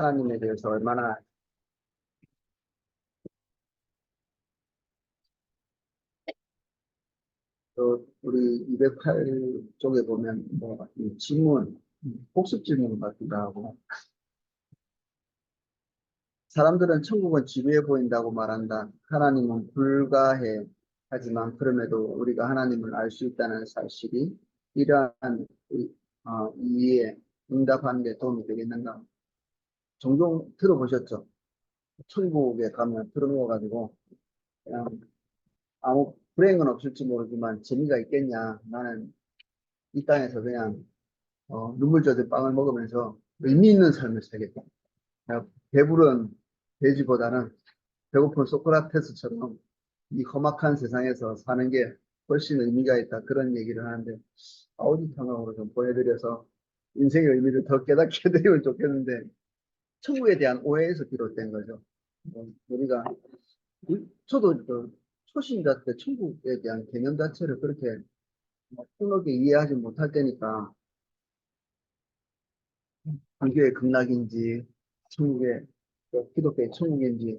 하나님에 대해서 얼마나 또 우리 208쪽에 보면 뭐이 질문, 복습 질문 같기도 하고 사람들은 천국은 지루해 보인다고 말한다. 하나님은 불가해. 하지만 그럼에도 우리가 하나님을 알 수 있다는 사실이 이러한 이해에 응답하는 데 도움이 되겠는가? 종종 들어보셨죠? 천국에 가면 들어누워가지고 그냥 아무 불행은 없을지 모르지만 재미가 있겠냐. 나는 이 땅에서 그냥 눈물 젖은 빵을 먹으면서 의미 있는 삶을 살겠다. 그냥 배부른 돼지보다는 배고픈 소크라테스처럼 이 험악한 세상에서 사는 게 훨씬 의미가 있다. 그런 얘기를 하는데 아우디탕으로 좀 보여드려서 인생의 의미를 더 깨닫게 되면 좋겠는데 천국에 대한 오해에서 비롯된 거죠. 우리가 저도 초신자 때 천국에 대한 개념 자체를 그렇게 폭넓게 이해하지 못할 때니까 불교의 극락인지 천국의 기독교의 천국인지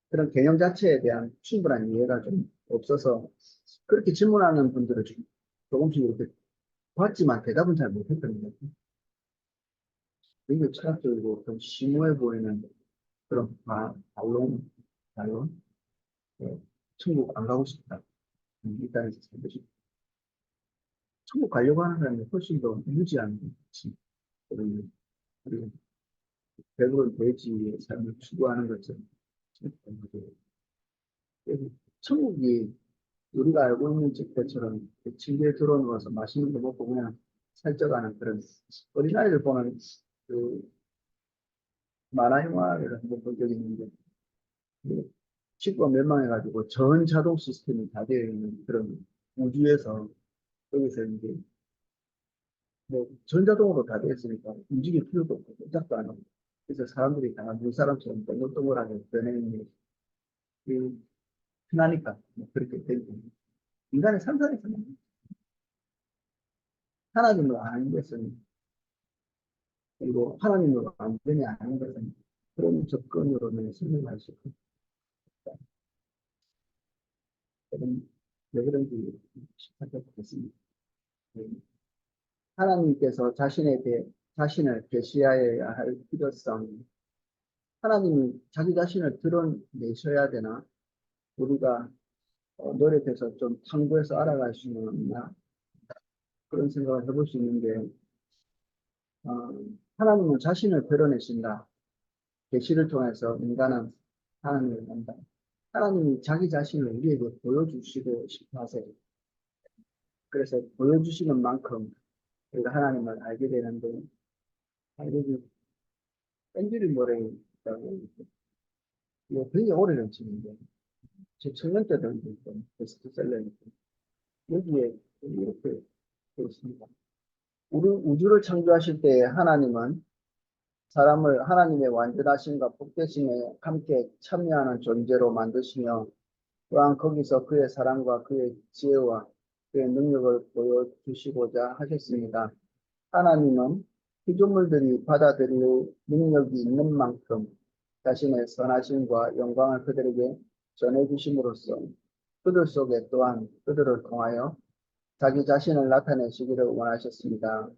그런 개념 자체에 대한 충분한 이해가 좀 없어서 그렇게 질문하는 분들을 조금씩 이렇게 봤지만 대답은 잘 못했거든요. 굉장히 철학적이고 좀 심오해 보이는 그런 반론, 천국 안 가고 싶다. 이 땅에서 살고 싶다. 천국 가려고 하는 사람이 훨씬 더 무지한 거지. 그리고 배부른 돼지의 삶을 추구하는 것처럼 천국이 우리가 알고 있는 집들처럼 침대에 들어누워서 맛있는 거 먹고 그냥 살쪄가는 그런 어린아이들 보는 그 만화 영화를 한번 본 적이 있는데 그 지구가 멸망해가지고 전 자동 시스템이 다 되어 있는 그런 우주에서 여기서 이제 뭐 전자동으로 다 되어 있으니까 움직일 필요도 없고 꼼짝도 안 하고 그래서 사람들이 다 눈사람처럼 동글동글하게 변해 있는 그 편하니까 뭐 그렇게 되고 인간의 상상에서는 하나님을 아는 것은 그리고 하나님을 완전히 아는 것은 그런 접근으로는 설명할 수 있다. 왜 그런지 생각했습니다. 하나님께서 자신을 계시하여야 할 필요성, 하나님이 자기 자신을 드러내셔야 되나? 우리가 노력해서 좀 탐구해서 알아갈 수 있나? 그런 생각을 해볼 수 있는데, 어, 하나님은 자신을 드러내신다. 계시를 통해서 인간은 하나님을 안다. 하나님이 자기 자신을 우리에게 보여주시고 싶어 하세요. 그래서 보여주시는 만큼 우리가 하나님을 알게 되는데, 여기 뺀질이 모래라고 이거 되게 오래된 책인데, 제 청년 때도 있던 베스트셀러니까 여기에 이렇게 되어 있습니다. 우주를 창조하실 때 하나님은 사람을 하나님의 완전하심과 복되심에 함께 참여하는 존재로 만드시며 또한 거기서 그의 사랑과 그의 지혜와 그의 능력을 보여주시고자 하셨습니다. 하나님은 피조물들이 받아들일 능력이 있는 만큼 자신의 선하심과 영광을 그들에게 전해주심으로써 그들 속에 또한 그들을 통하여 자기 자신을 나타내시기를 원하셨습니다.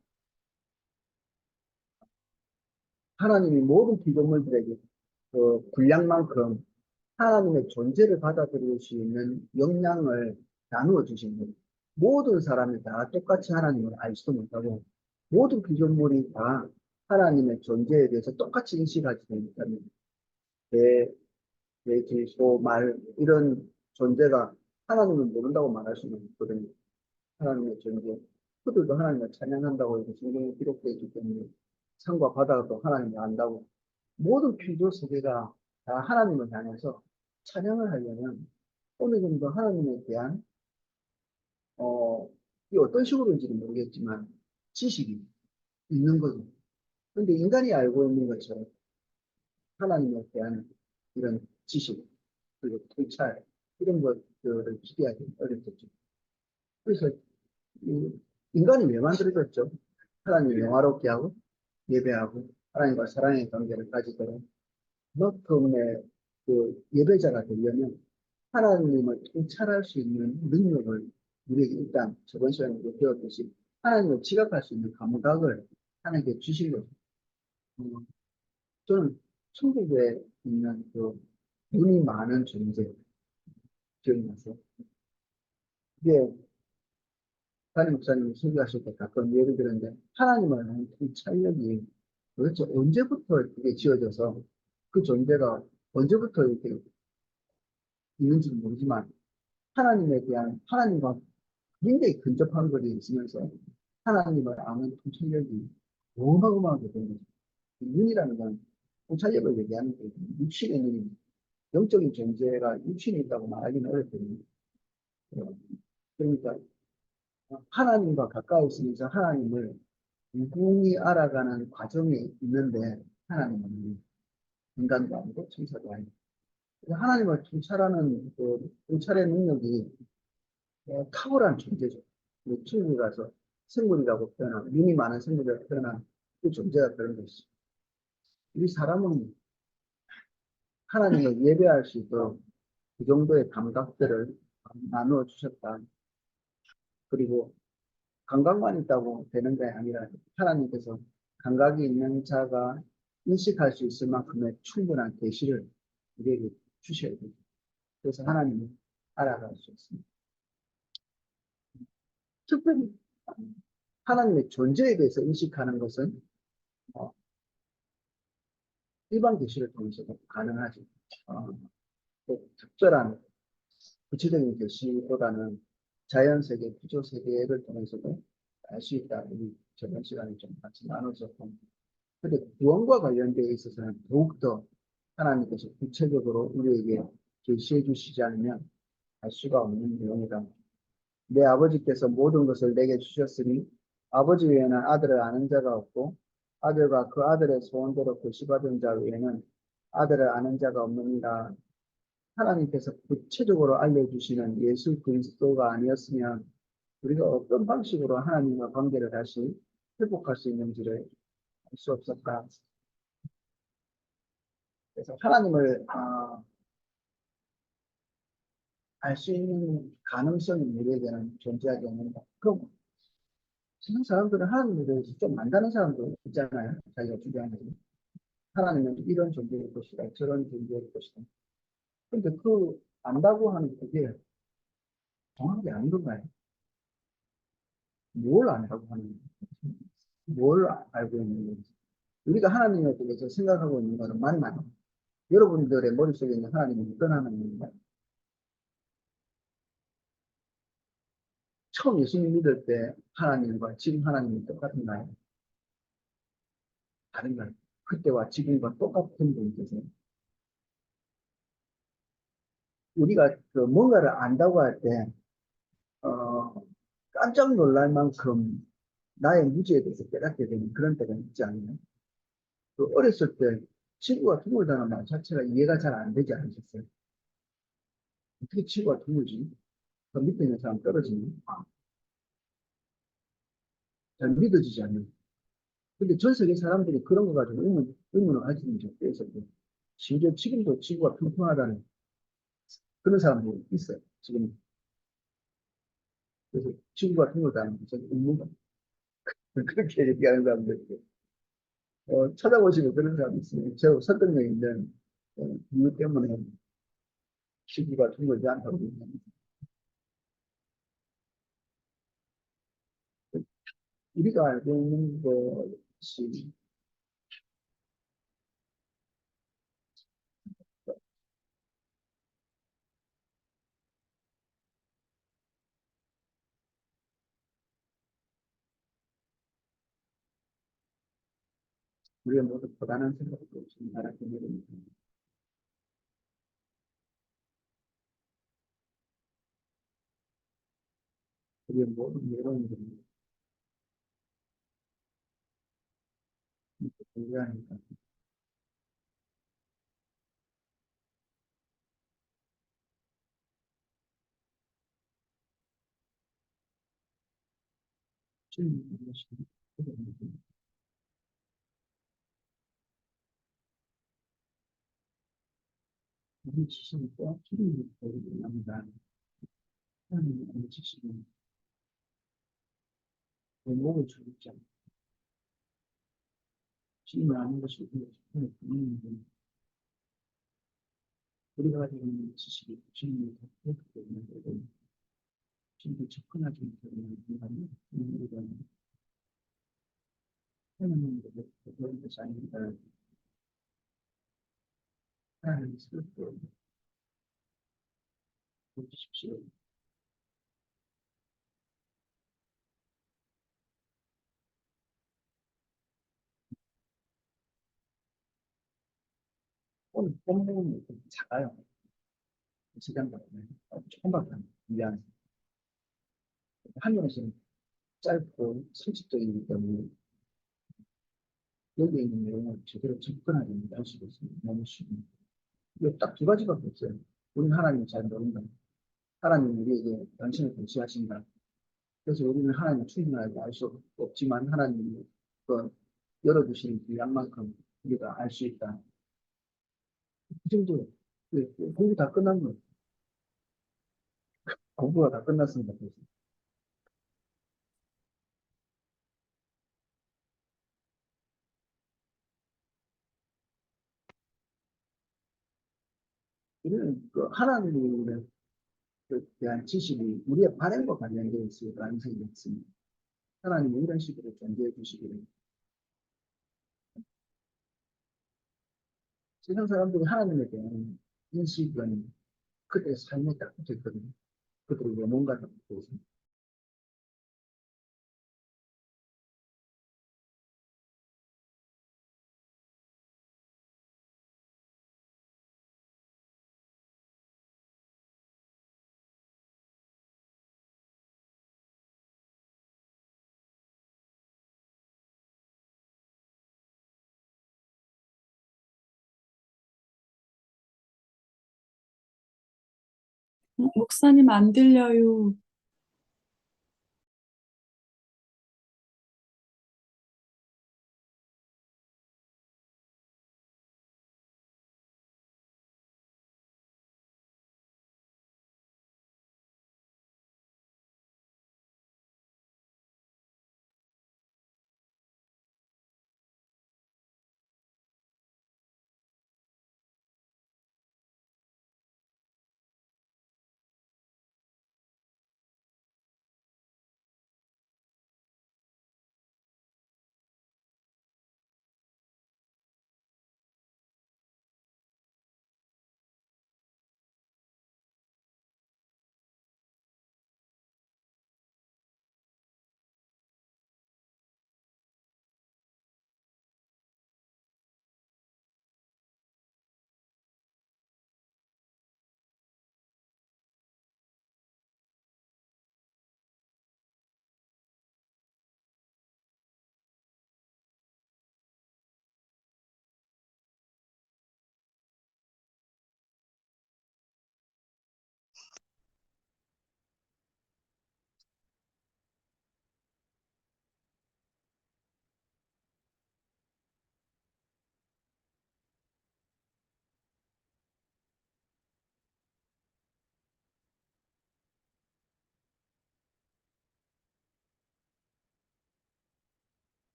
하나님이 모든 피조물들에게 그 분량만큼 하나님의 존재를 받아들일 수 있는 역량을 나누어 주신 거예요. 모든 사람이 다 똑같이 하나님을 알 수도 못하고 모든 피조물이 다 하나님의 존재에 대해서 똑같이 인식하지 못합니다. 개, 돼지, 소, 말 이런 존재가 하나님을 모른다고 말할 수는 없거든요. 하나님의 존재. 그들도 하나님을 찬양한다고 해서 성경에 기록되어 있기 때문에 산과 바다도 하나님을 안다고 모든 피조 세계가 다 하나님을 향해서 찬양을 하려면 어느 정도 하나님에 대한 이 어떤 식으로인지는 모르겠지만 지식이 있는 거죠. 그런데 인간이 알고 있는 것처럼 하나님에 대한 이런 지식 그리고 통찰 이런 것들을 기대하기 어렵겠죠. 그래서 인간이 왜 만들어졌죠? 하나님 영화롭게 하고 예배하고 하나님과 사랑의 관계를 가지도록 너 때문에 그 예배자가 되려면 하나님을 통찰할 수 있는 능력을 우리에게 일단 저번 시간에 배웠듯이 하나님을 지각할 수 있는 감각을 하나님께 주신 거죠. 어, 저는 천국에 있는 그 눈이 많은 존재 기억나서 이게 담임 목사님이 설교하실 때 가끔 예를 들었는데 하나님을 아는 통찰력이 도대체 언제부터 그게 지어져서 그 존재가 언제부터 이렇게 있는지 모르지만 하나님에 대한 하나님과 굉장히 근접한 거리에 있으면서 하나님을 아는 통찰력이 어마어마하게 되는 거죠. 눈이라는 건 통찰력을 얘기하는 게 육신의 눈이 영적인 존재가 육신이 있다고 말하기는 어렵거든요. 그러니까 하나님과 가까이 있으면서 하나님을 무궁히 알아가는 과정이 있는데 하나님은 인간도 아니고 천사도 아니고 하나님을 통찰하는 그 통찰의 능력이 탁월한 존재죠. 천국에 가서 생물이라고 표현한 눈이 많은 생물이라고 표현한 그 존재가 그런 것이죠. 이 사람은 하나님을 예배할 수 있도록 그 정도의 감각들을 나누어 주셨다. 그리고 감각만 있다고 되는 게 아니라 하나님께서 감각이 있는 자가 인식할 수 있을 만큼의 충분한 계시를 우리에게 주셔야 됩니다. 그래서 하나님을 알아갈 수 있습니다. 특별히 하나님의 존재에 대해서 인식하는 것은 어, 일반 계시를 통해서도 가능하죠. 어, 또 특별한 구체적인 계시보다는 자연 세계, 구조 세계를 통해서도 알 수 있다. 우리 저번 시간에 좀 같이 나눴었고, 근데 구원과 관련되어 있어서는 더욱더 하나님께서 구체적으로 우리에게 계시해 주시지 않으면 알 수가 없는 내용이다. 내 아버지께서 모든 것을 내게 주셨으니 아버지 외에는 아들을 아는 자가 없고 아들과 그 아들의 소원대로 계시받은 자 외에는 아들을 아는 자가 없느니라. 하나님께서 구체적으로 알려주시는 예수 그리스도가 아니었으면 우리가 어떤 방식으로 하나님과 관계를 다시 회복할 수 있는지를 알 수 없었다. 그래서 하나님을 알 수 있는 가능성이 우리에게는 존재하지 않는다. 그럼 세상 사람들은 하나님에 대해서 좀 안다는 사람도 있잖아요. 자기가 주장하는 하나님은 이런 존재일 것이다. 저런 존재일 것이다. 근데 그 안다고 하는 그게 정확하게 아닌 건가요? 뭘 안다고 하는 거예요? 뭘 알고 있는 건지. 우리가 하나님에 대해서 생각하고 있는 것은 맞나요? 여러분들의 머릿속에 있는 하나님은 어떤 하나님인가요? 처음 예수님 믿을 때 하나님과 지금 하나님이 똑같은가요? 다른가요? 그때와 지금과 똑같은 분이세요. 우리가 그 뭔가를 안다고 할 때, 어, 깜짝 놀랄 만큼 나의 무지에 대해서 깨닫게 되는 그런 때가 있지 않나요? 그 어렸을 때 친구가 드물다는 말 자체가 이해가 잘 안 되지 않으셨어요? 어떻게 친구가 드물지? 그 밑에 있는 사람 떨어지니? 잘 믿어지지 않는. 근데 전 세계 사람들이 그런 거 가지고 의문을 가지는 적도 있었고, 심지어 지금도 친구가 평평하다는 그런 사람도 있어요. 지금. 그래서 친구가 드물다는 게 저는 의문가. 그렇게 얘기하는 사람들 있고, 찾아보시면 그런 사람이 있어요. 저 설득력 있는 이유 때문에 친구가 드물지 않다고 얘기합니다. 우리가 알고 있는 것이 우리가 모두 고단한 생각으로 지금 나라게 됩니다. 우리가 모든 여러분들이 공부하니까 주님, 우리 지식이 또 기름이 되기 합니다. 하나님의 그 지식은 내 목을 주지 않고 지금을 아는 것이 우리의 분명히 우리가 가지고 있는 지식이 주님을 더 그렇기 때문에 주님께 접근하지 못하는 인간이 우리가 하나님의 그런 것이 아닙니다. 하나님의 스스로 보십시오. 오늘 본문이 좀 작아요. 시간보다 조금밖에 안 돼요. 한면에서는 짧고 상식적이기 때문에 여기 있는 내용을 제대로 접근하지 못할 수도 있습니다. 너무 쉽습니다. 이게 딱 두 가지밖에 없어요. 우리는 하나님을 잘 모른다. 하나님이 우리에게 당신을 계시하신다. 그래서 우리는 하나님을 충분하게 알 수 없지만 하나님이 그 열어주신 그 양만큼 우리가 알 수 있다. 그 정도 공부 다 끝난 거예요. 공부가 다 끝났습니다. 그래서 우리는 그 하나님에 대한 지식이 우리의 발행과 관련되어 있을 가능성이 있습니다. 하나님이 이런 식으로 존재해 주시기를 세상 사람들이 하나님에 대한 인식은 그들의 삶에 딱 붙어 있거든요. 그들의 영혼과 딱 붙어 있습니다. 목사님 안 들려요.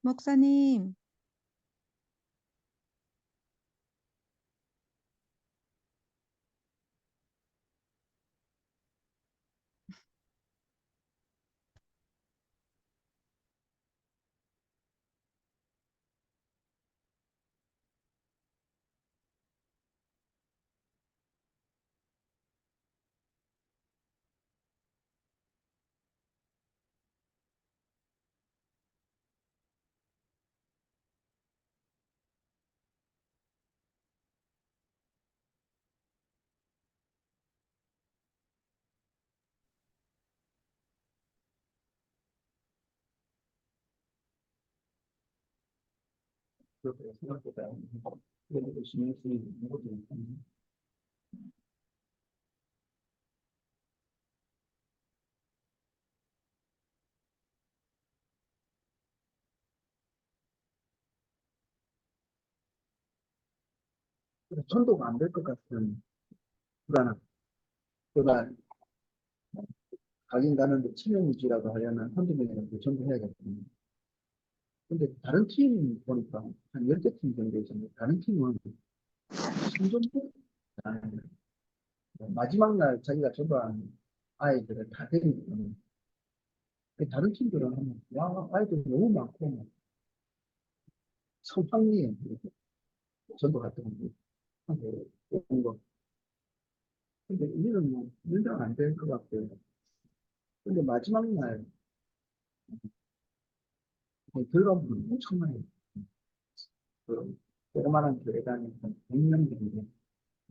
목사님, 그렇게 생각보다 그래도 신경 쓰이는 것도 있고. 그래서 전도가 안 될 것 같은 불안함. 그러나 가긴 가는데 체면 유지라도 하려면 한두 명이라도 전도해야겠거든요. 근데 다른 팀 보니까 한 10개 팀 정도 있었는데 다른 팀은 생존도 잘하는 거예요. 마지막 날 자기가 전도한 아이들을 다 데리고 오는 거예요. 다른 팀들은 하면 와 아이들 너무 많고 성황리에 전도 갔던 하고 온 거. 근데 우리는 뭐 밀당 안될 것 같고요. 근데 마지막 날 들어가면 엄청나요. 그 조그마한 교회당에 한 100명 정도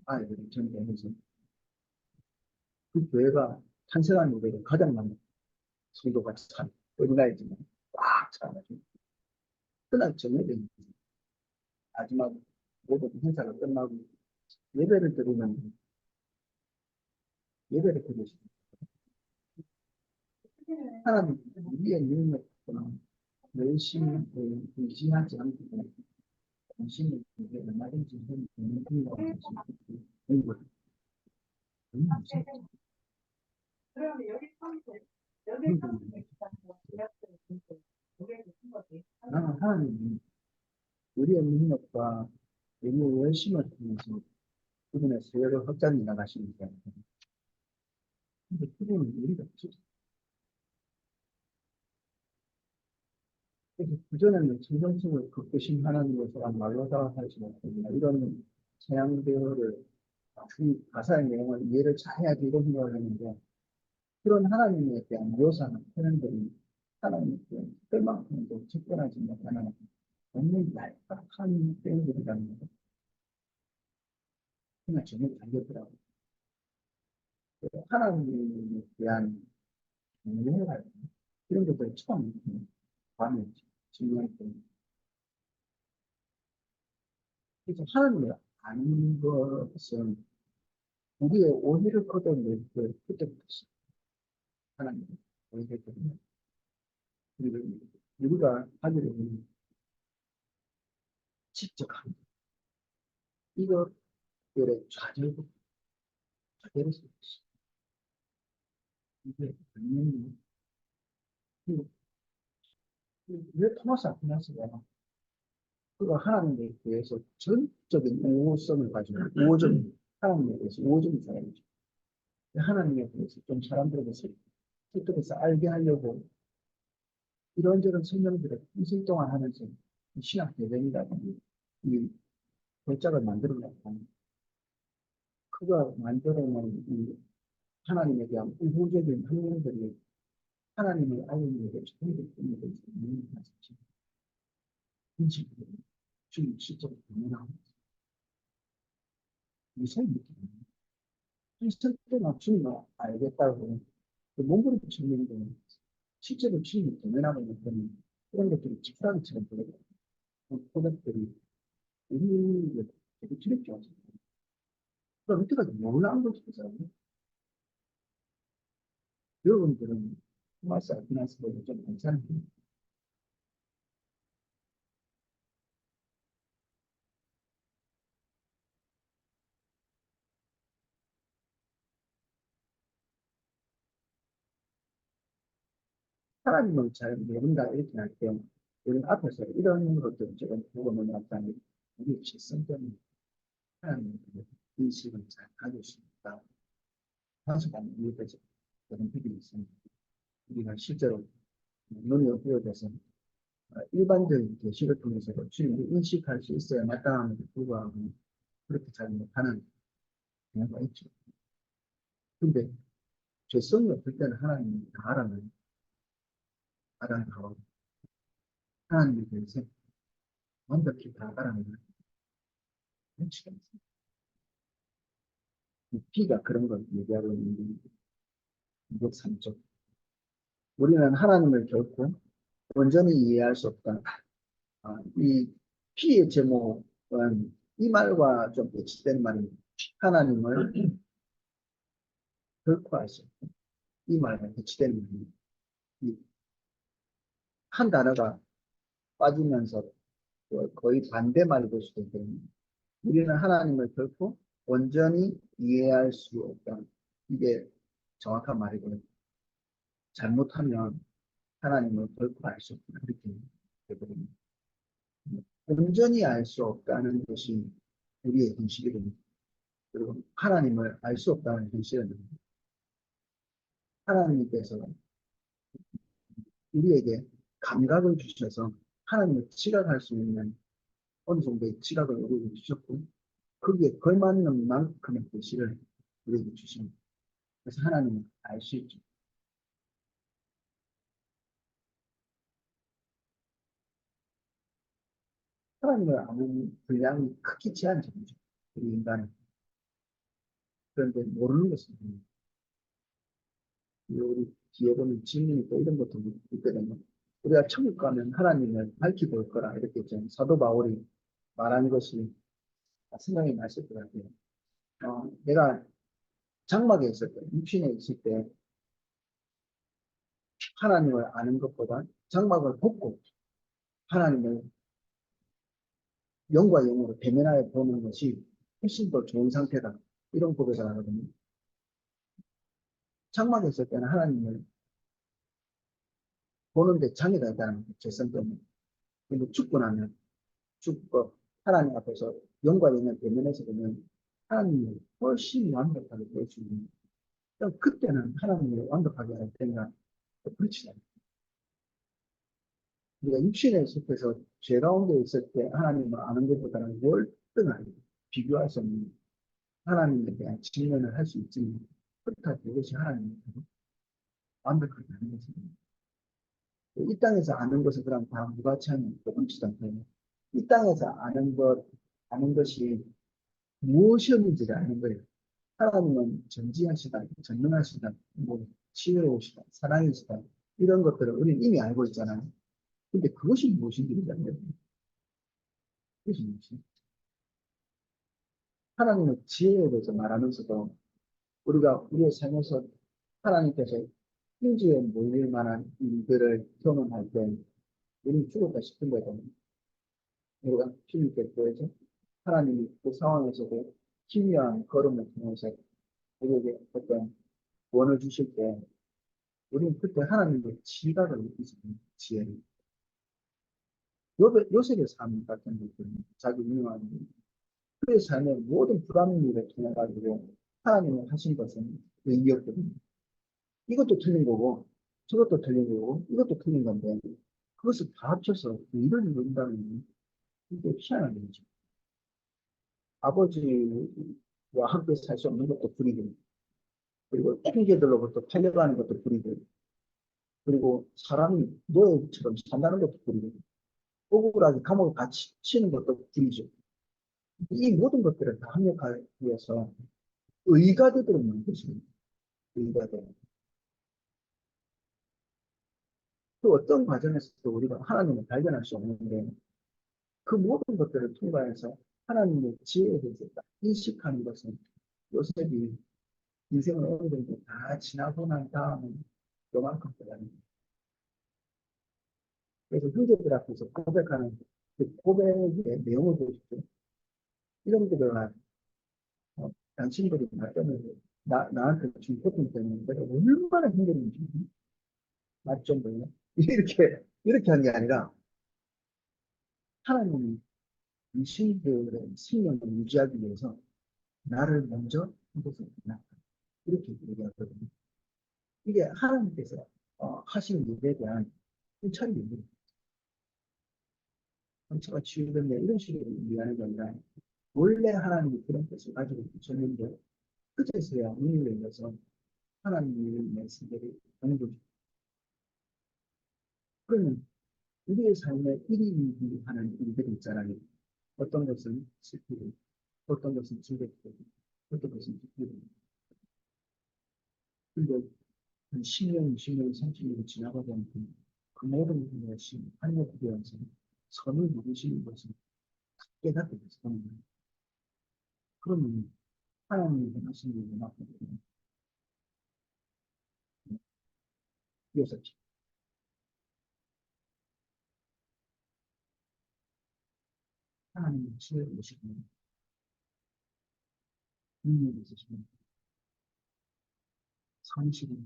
아이들이 전도해서 그 교회가 탄생한 교회가 가장 많은 성도가 참 어린아이지만 꽉 차가지고 그날 저녁에 마지막 모든 행사가 끝나고 예배를 드리면 예배를 드리시고 하나님 우리의 능력과 열심히 의지하지 않고 당신의 교회 얼마든지 되는 분이라고 하시는 거예요. 나는 하나님이 우리의 능력과 우리의 열심을 통해서 그분의 세월을 확장해 나가시는 거예요. 근데 그분은 우리가 없죠. 그래서 그전에는 청정심을 극도심 하나님께서 말로 다 하지 못합니다. 이런 서양대어를 그 가사의 내용을 이해를 잘해야지 이런 생각을 했는데 그런 하나님에 대한 묘사나 표현들이 하나님께 특별만큼도 접근하지 못하는 너무 얄팍한 표현들이라는 거죠. 그냥 전혀 다르더라고요. 하나님에 대한 이해가 이런 것들 처음 밤에 질문할 때 그래서 하나님을 아는 것은 우리의 오해를 걷어낼 때 그때부터 하나님을 오해를 걷어내 그리고 우리가 하기를 직접 합니다. 이것들의 좌절을 수 있어. 이게 당연히 왜 토마스 아퀴나스가 그가 하나님에 대해서 전적인 우호성을 가지고 우호적 하나님에 대해서 우호적인 사람이죠. 하나님에 대해서 좀 사람들에게서 그쪽에서 알게 하려고 이런저런 설명들을 일생 동안 하면서 신학 대전이라든지 이 글자를 만들어 놨고 그가 만들어 놓은 이 하나님에 대한 우호적인 학문들이 하나님의 알림에 대해서 공격적인 것을 있는 것이지 인식으로 주님 실제로 변화하고 이상 느끼는 있을 때나 주님을 알겠다고 그 몸부림 증명되는 실제로 주님이 변화하고 있는 그런 것들이 직사처럼 보여요. 그 고백들이 우리를 되게 두렵게 하죠. 그럼 이때까지 몰라한 거죠, 그 사람은. 여러분들은 토마스 아퀴나스보다 좀 괜찮은 분. 하나님을 잘 모른다 이렇게 할 때, 우리 앞에서 이런 것들을 조금 보고 넘어갔다면, 우리 실성 때문에 하나님의 인식을 잘 가질 수 있다. 다소간 이유되죠. 그런 부분이 있습니다. 우리가 실제로 눈이 어두워져서 일반적인 계시를 통해서 주님을 인식할 수 있어야 마땅함에도 불구하고 그렇게 잘 못하는 경우가 있죠. 근데 죄성이 없을 때는 하나님이 다 알아가고 하나님에 대해서 완벽히 다 알아내는 위치가 있습니다. 이 P가 그런 걸 얘기하고 있는 게 3쪽. 우리는 하나님을 결코 온전히 이해할 수 없다. 이 P의 제목은 이 말과 좀 배치된 말입니다. 하나님을 결코 알 수 없다. 이 말과 배치된 말입니다. 한 단어가 빠지면서 거의 반대말이 될 수도 있거든요. 우리는 하나님을 결코 온전히 이해할 수 없다. 이게 정확한 말이고요. 잘못하면 하나님을 결코 알 수 없다. 이렇게 되거든요. 온전히 알 수 없다는 것이 우리의 현실이거든요. 그리고 하나님을 알 수 없다는 현실은 하나님께서 우리에게 감각을 주셔서 하나님을 지각할 수 있는 어느 정도의 지각을 우리에게 주셨고 거기에 걸맞는 만큼의 계시를 우리에게 주십니다. 그래서 하나님을 알 수 있죠. 하나님을 아는 분량이 크게 제한적이죠. 우리 인간은. 그런데 모르는 것은 우리 뒤에 보면 질문이 또 이런 것도 있거든요. 우리가 천국 가면 하나님을 밝히고 올 거라 이렇게 좀 사도 바울이 말한 것이 생각이 나실 것 같아요. 내가 장막에 있을 때, 육신에 있을 때 하나님을 아는 것보다 장막을 벗고 하나님을 영과 영으로 대면하여 보는 것이 훨씬 더 좋은 상태다. 이런 고백을 하거든요. 장막에 있을 때는 하나님을 보는데 장애가 있다는 거죠. 죄성 때문에. 근데 죽고 나면 죽고 하나님 앞에서 영과 영을 대면해서 보면 하나님을 훨씬 완벽하게 볼 수 있는 거예요. 그때는 하나님을 완벽하게 할 텐가 그렇지 않아요. 우리가 육신에 속해서 죄 가운데 있을 때 하나님을 아는 것보다는 월등하게 비교할 수 없는 하나님에 대한 직면을 할 수 있지만 그렇다고 그것이 하나님을 완벽하게 아는 것입니다. 이 땅에서 아는 것은 그럼 다 무가치하면 조금씩 않고요. 이 땅에서 아는 것이 무엇이었는지를 아는 거예요. 하나님은 전지하시다, 전능하시다, 뭐, 지혜로우시다, 사랑이시다, 이런 것들을 우리는 이미 알고 있잖아요. 근데 그것이 무엇인지를 알아요. 그것이 무엇이 하나님의 지혜에 대해서 말하면서도 우리가 우리의 삶에서 하나님께서 심지어 몰릴 만한 일들을 경험할 때 우리는 죽었다 싶은 거죠. 우리가 주님께 구해서 하나님이 그 상황에서도 기묘한 걸음을 통해서 우리에게 어떤 구원을 주실 때 우리는 그때 하나님의 지각을 느끼거든요. 지혜를. 요셉의 삶 같은 것들은 자기 유명한 그의 삶의 모든 불합리를 통해 가지고 하나님을 하신 것은 의미였거든요. 이것도 틀린 거고 저것도 틀린 거고 이것도 틀린 건데 그것을 다 합쳐서 의를 이룬다는 이게 희한한 거죠. 아버지와 함께 살 수 없는 것도 불이고 그리고 형제들로부터 팔려가는 것도 불이고 그리고 사람이 노예처럼 산다는 것도 불이고 억울하게 감옥에 갇히는 것도 불이죠. 이 모든 것들을 다 합력하기 위해서 의가 되도록 만드십니다. 의가 되그 어떤 과정에서도 우리가 하나님을 발견할 수 없는데 그 모든 것들을 통과해서 하나님의 지혜에 대해서 딱 인식하는 것은 요셉이 인생을 어느 정도 다 지나고 난 다음에 요만큼 거다니 그래서 형제들 앞에서 고백하는 그 고백의 내용을 보십시오. 이런 데가 당신들이 나 때문에 나한테 지금 고통 때문에 내가 얼마나 힘들는지 맞죠? 뭐요? 이렇게 하는 게 아니라 하나님이 당신들의 생명을 유지하기 위해서 나를 먼저 이곳에 낳았다. 이렇게 얘기하거든요. 이게 하나님께서 하신 일에 대한 일입니다. 상처가 치유됐네 이런 식으로 이해하는 게 아니라 원래 하나님이 그런 뜻을 가지고 계셨는데 그제서야 눈을 열려서 하나님의 세계를 보는 거죠. 그러면 우리의 삶에 일이 하는 일들이 있잖아요. 어떤 것은 슬프고 어떤 것은 즐겁고 어떤 것은 기쁘고 근데 한 10년, 20년, 30년이 지나가다 보면 그 모든 것이 한몫되어서 선을 이루시는 것은 깨닫게 됐어요. 그러면 하나님이 하시는 일이 맞거든요. 이어서 하나님의 지혜를 보시고 능력이 있으시고 선이시고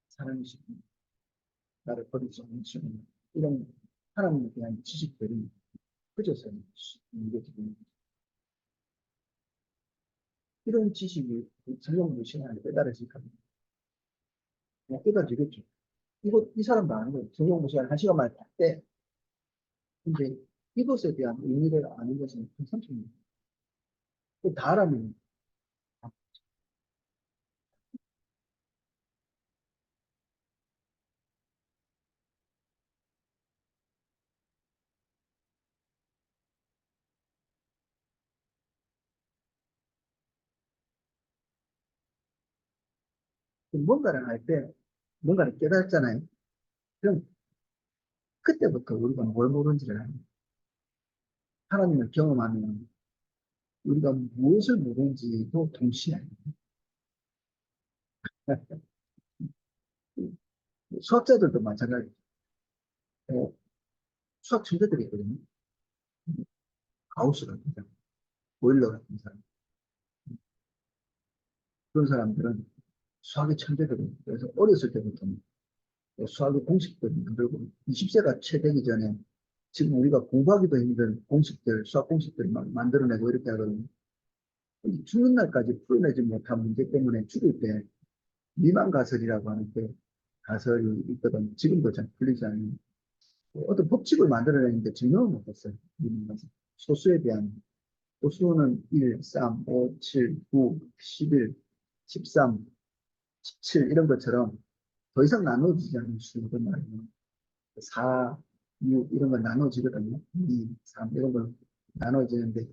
사랑이시고 나를 버리지 않으시고 이런 하나님에 대한 지식들이 그저서 이겨지고 이런 지식이 성경의 시간에 깨달아질 겁니다. 그냥 깨달아지겠죠. 이 사람도 아는 거예요. 성경 시간 한 시간만에 딱 때. 근데 이것에 대한 의미를 아는 것은 큰 선택입니다. 다 알아면 뭔가를 할 때 뭔가를 깨달았잖아요. 그럼 그때부터 우리가 뭘 모르는지를 합니다. 하나님을 경험하면 우리가 무엇을 모르는지도 동시에 알아요. 수학자들도 마찬가지예요. 어, 수학 천재들이 있거든요. 가우스 같은 사람, 보일러 같은 사람. 그런 사람들은 수학의 천재들이에요. 그래서 어렸을 때부터 수학의 공식들을 만들고 20세가 채 되기 전에 지금 우리가 공부하기도 힘든 공식들, 수학 공식들을 막 만들어내고 이렇게 하거든요. 죽는 날까지 풀어내지 못한 문제 때문에 죽을 때 미만가설이라고 하는 게 가설이 있거든. 지금도 잘 풀리지 않는 어떤 법칙을 만들어내는데 증명을 못했어요. 미만가설. 소수에 대한 소수는 1, 3, 5, 7, 9, 11, 13, 17 이런 것처럼 더 이상 나눠지지 않는 수거든 말이에요. 4, 6 이런 건 나눠지거든요. 2, 3 이런 건 나눠지는데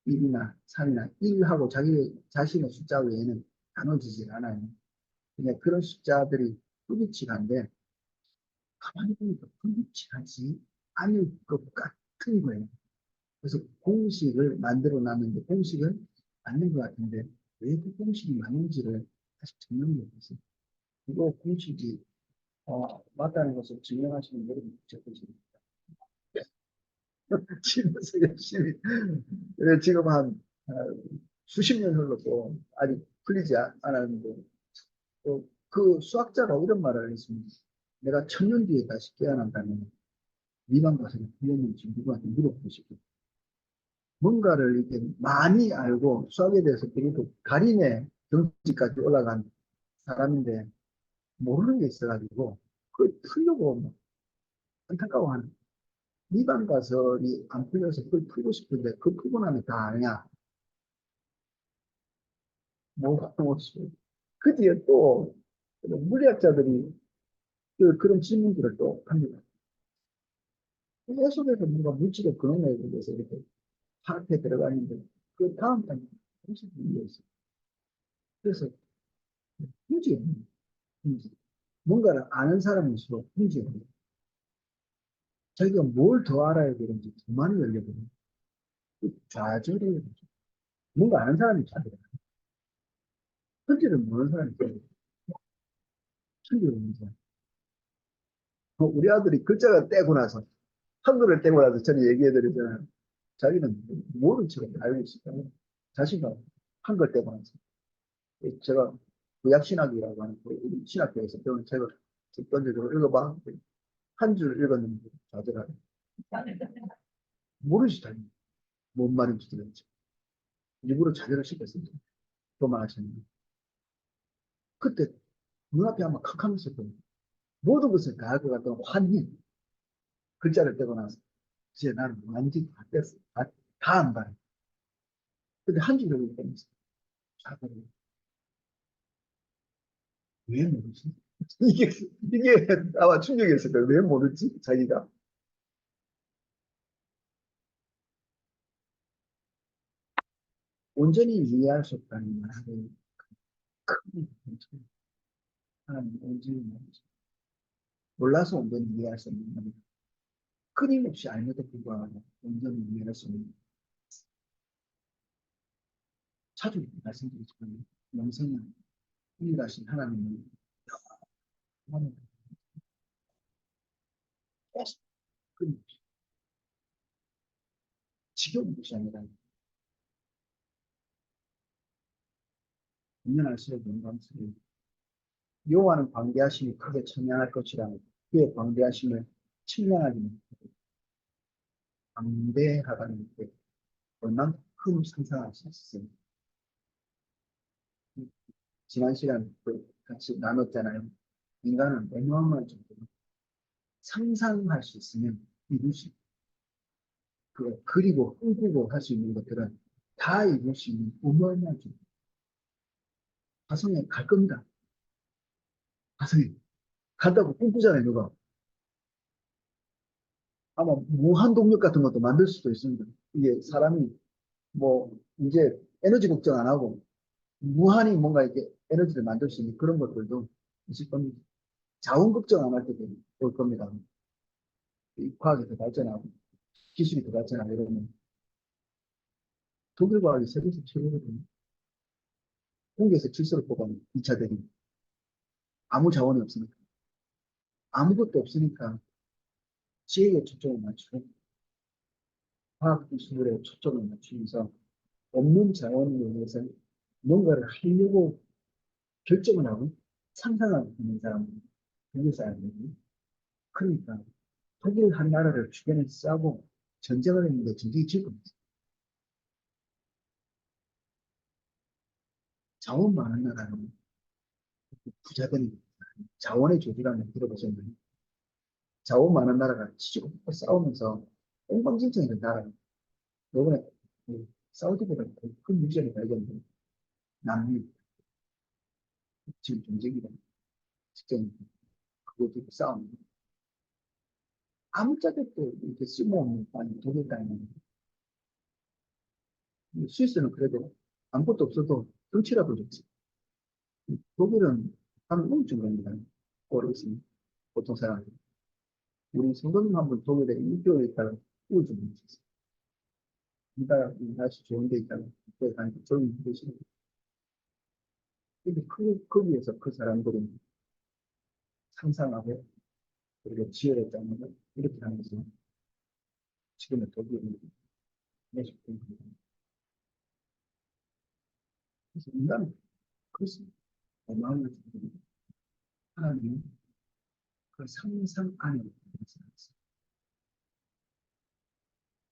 1이나 3이나 1하고 자기 자신의 숫자 외에는 나눠지질 않아요. 그냥 그런 숫자들이 불규칙한데 가만히 보니까 불규칙하지 않을 것 같은 거예요. 그래서 공식을 만들어 놨는데 공식은 맞는 것 같은데 왜 그 공식이 맞는지를 아직 증명을 못했어요. 이거 공식이 맞다는 것을 증명하시는 여러분 부탁드립니다. 집에서 열심히 지금 한 수십 년 흘렀고 아직 풀리지 않았는데 그 수학자가 이런 말을 했습니다. 내가 1000년 뒤에 다시 깨어난다면 미만가설이 풀렸는지 누구한테 물어보고 싶고 뭔가를 이렇게 많이 알고 수학에 대해서 그래도 달인의 경지까지 올라간 사람인데 모르는 게 있어가지고 그걸 풀려고 막 안타까워하는 미반가설이 안 풀려서 그걸 풀고 싶은데 그걸 풀고 나면 다 아냐 뭐가 없어 그 뒤에 또 물리학자들이 그런 질문들을 또 합니다. 해석에서 뭔가 물질의 근원에 대해서 이렇게 파악해 들어가는데 그 다음 단계 무슨 의미가 있어요. 그래서 문제가 없는 문제. 뭔가를 아는 사람일수록 문제가 없는 자기가 뭘 더 알아야 되는지 더 많이 열려버려요. 좌절해요. 뭔가 아는 사람이 좌절해요. 천재를 모르는 사람이 있어요. 천재를 모르는 사람. 우리 아들이 글자가 떼고 나서 한글을 떼고 나서 저는 얘기해드리잖아요. 자기는 모른 척을 알고 있어요. 자신가 한글 떼고 나서. 제가 구약신학이라고 하는 우리 신학교에서 배운 책을 쭉 던져서 읽어봐. 한 줄 읽었는데 좌절하네. 모르시다니. 뭔 말인지 도대체. 일부러 좌절을 시켰습니다. 도망하셨는데. 그때 눈앞에 한번 칵 하면서 모든 것을 다 할 것 같던 환희. 글자를 떼고 나서 이제 나는 완전히 다 뗐어. 다안 봐요. 근데 한 줄을 읽으면서 좌절을 왜 모르지? 이게 아마 충격이었을 거예요. 왜 모르지? 자기가. 온전히 이해할 수 없다는 말을 큰 하나님 온전히 모르지. 몰라서 온전히 이해할 수 없는 겁니다. 끊임없이 알면도 불구하고 온전히 이해할 수 없는 자주 말씀드리지만 영생은 유일하신 하나님은 영원히 계속 끊임없이 지겨운 것이 아니라 공연할수록 영광스러운 여호와는 광대하심이 크게 청량할 것이라는 그의 광대하심을 측량하기는 광대하다는 게 얼만큼 상상할 수 있습니다. 지난 시간 같이 나눴잖아요. 인간은 어마어마한 정도로 상상할 수 있으면 이룰 수 있고 그리고 꿈꾸고 할 수 있는 것들은 다 이룰 수 있는 어마어마한 정도. 화성에 갈 겁니다. 화성에 간다고 꿈꾸잖아요, 누가. 아마 무한 동력 같은 것도 만들 수도 있습니다. 이게 사람이 뭐 이제 에너지 걱정 안 하고 무한히 뭔가 이렇게 에너지를 만들 수 있는 그런 것들도 있을 겁니다. 자원 걱정 안 할 때도 올 겁니다. 이 과학이 더 발전하고 기술이 더 발전하고 이러면 독일 과학이 세계에서 최고거든요. 공기에서 질소를 뽑아낸 2차 대전. 아무 자원이 없으니까. 아무것도 없으니까 지혜에 초점을 맞추고 과학 기술에 초점을 맞추면서 없는 자원을 위해서 뭔가를 하려고 결정을 하고 상상하고 있는 사람은 그게 사람이거든요. 그러니까 독일 한 나라를 주변에 싸고 전쟁을 했는데 전쟁이 질 겁니다. 자원 많은 나라는 부자들이 자원의 조직을 들어보셨나요? 자원 많은 나라가 지지고 싸우면서 엉망진창이 나라. 요번에 그 사우디보다 더 큰 문제를 발견된 남미 지금 전쟁이다. 직전 그거 두고 싸우는 아무짝에도 이렇게 쓸모없는 아니 독일 땅에는 스위스는 그래도 아무것도 없어도 정치라도 좋지. 독일은 하는 우울증 겁니다. 오래 있으면 보통 사람. 우리 성도님 한 분 독일에 6개월 있다가 우울증 걸리셨어요. 이 날씨 좋은 데 있다가 그때 가니까 조용히 계시는 근데 거기에서 그 사람들은 상상하고 그리고 지혜를 짜는 이렇게 하는 것은 지금의 독일이 매식된 겁니다. 그래서 인간은 그렇습니다. 마음을 주고 하나님 그 상상 안에 있어요.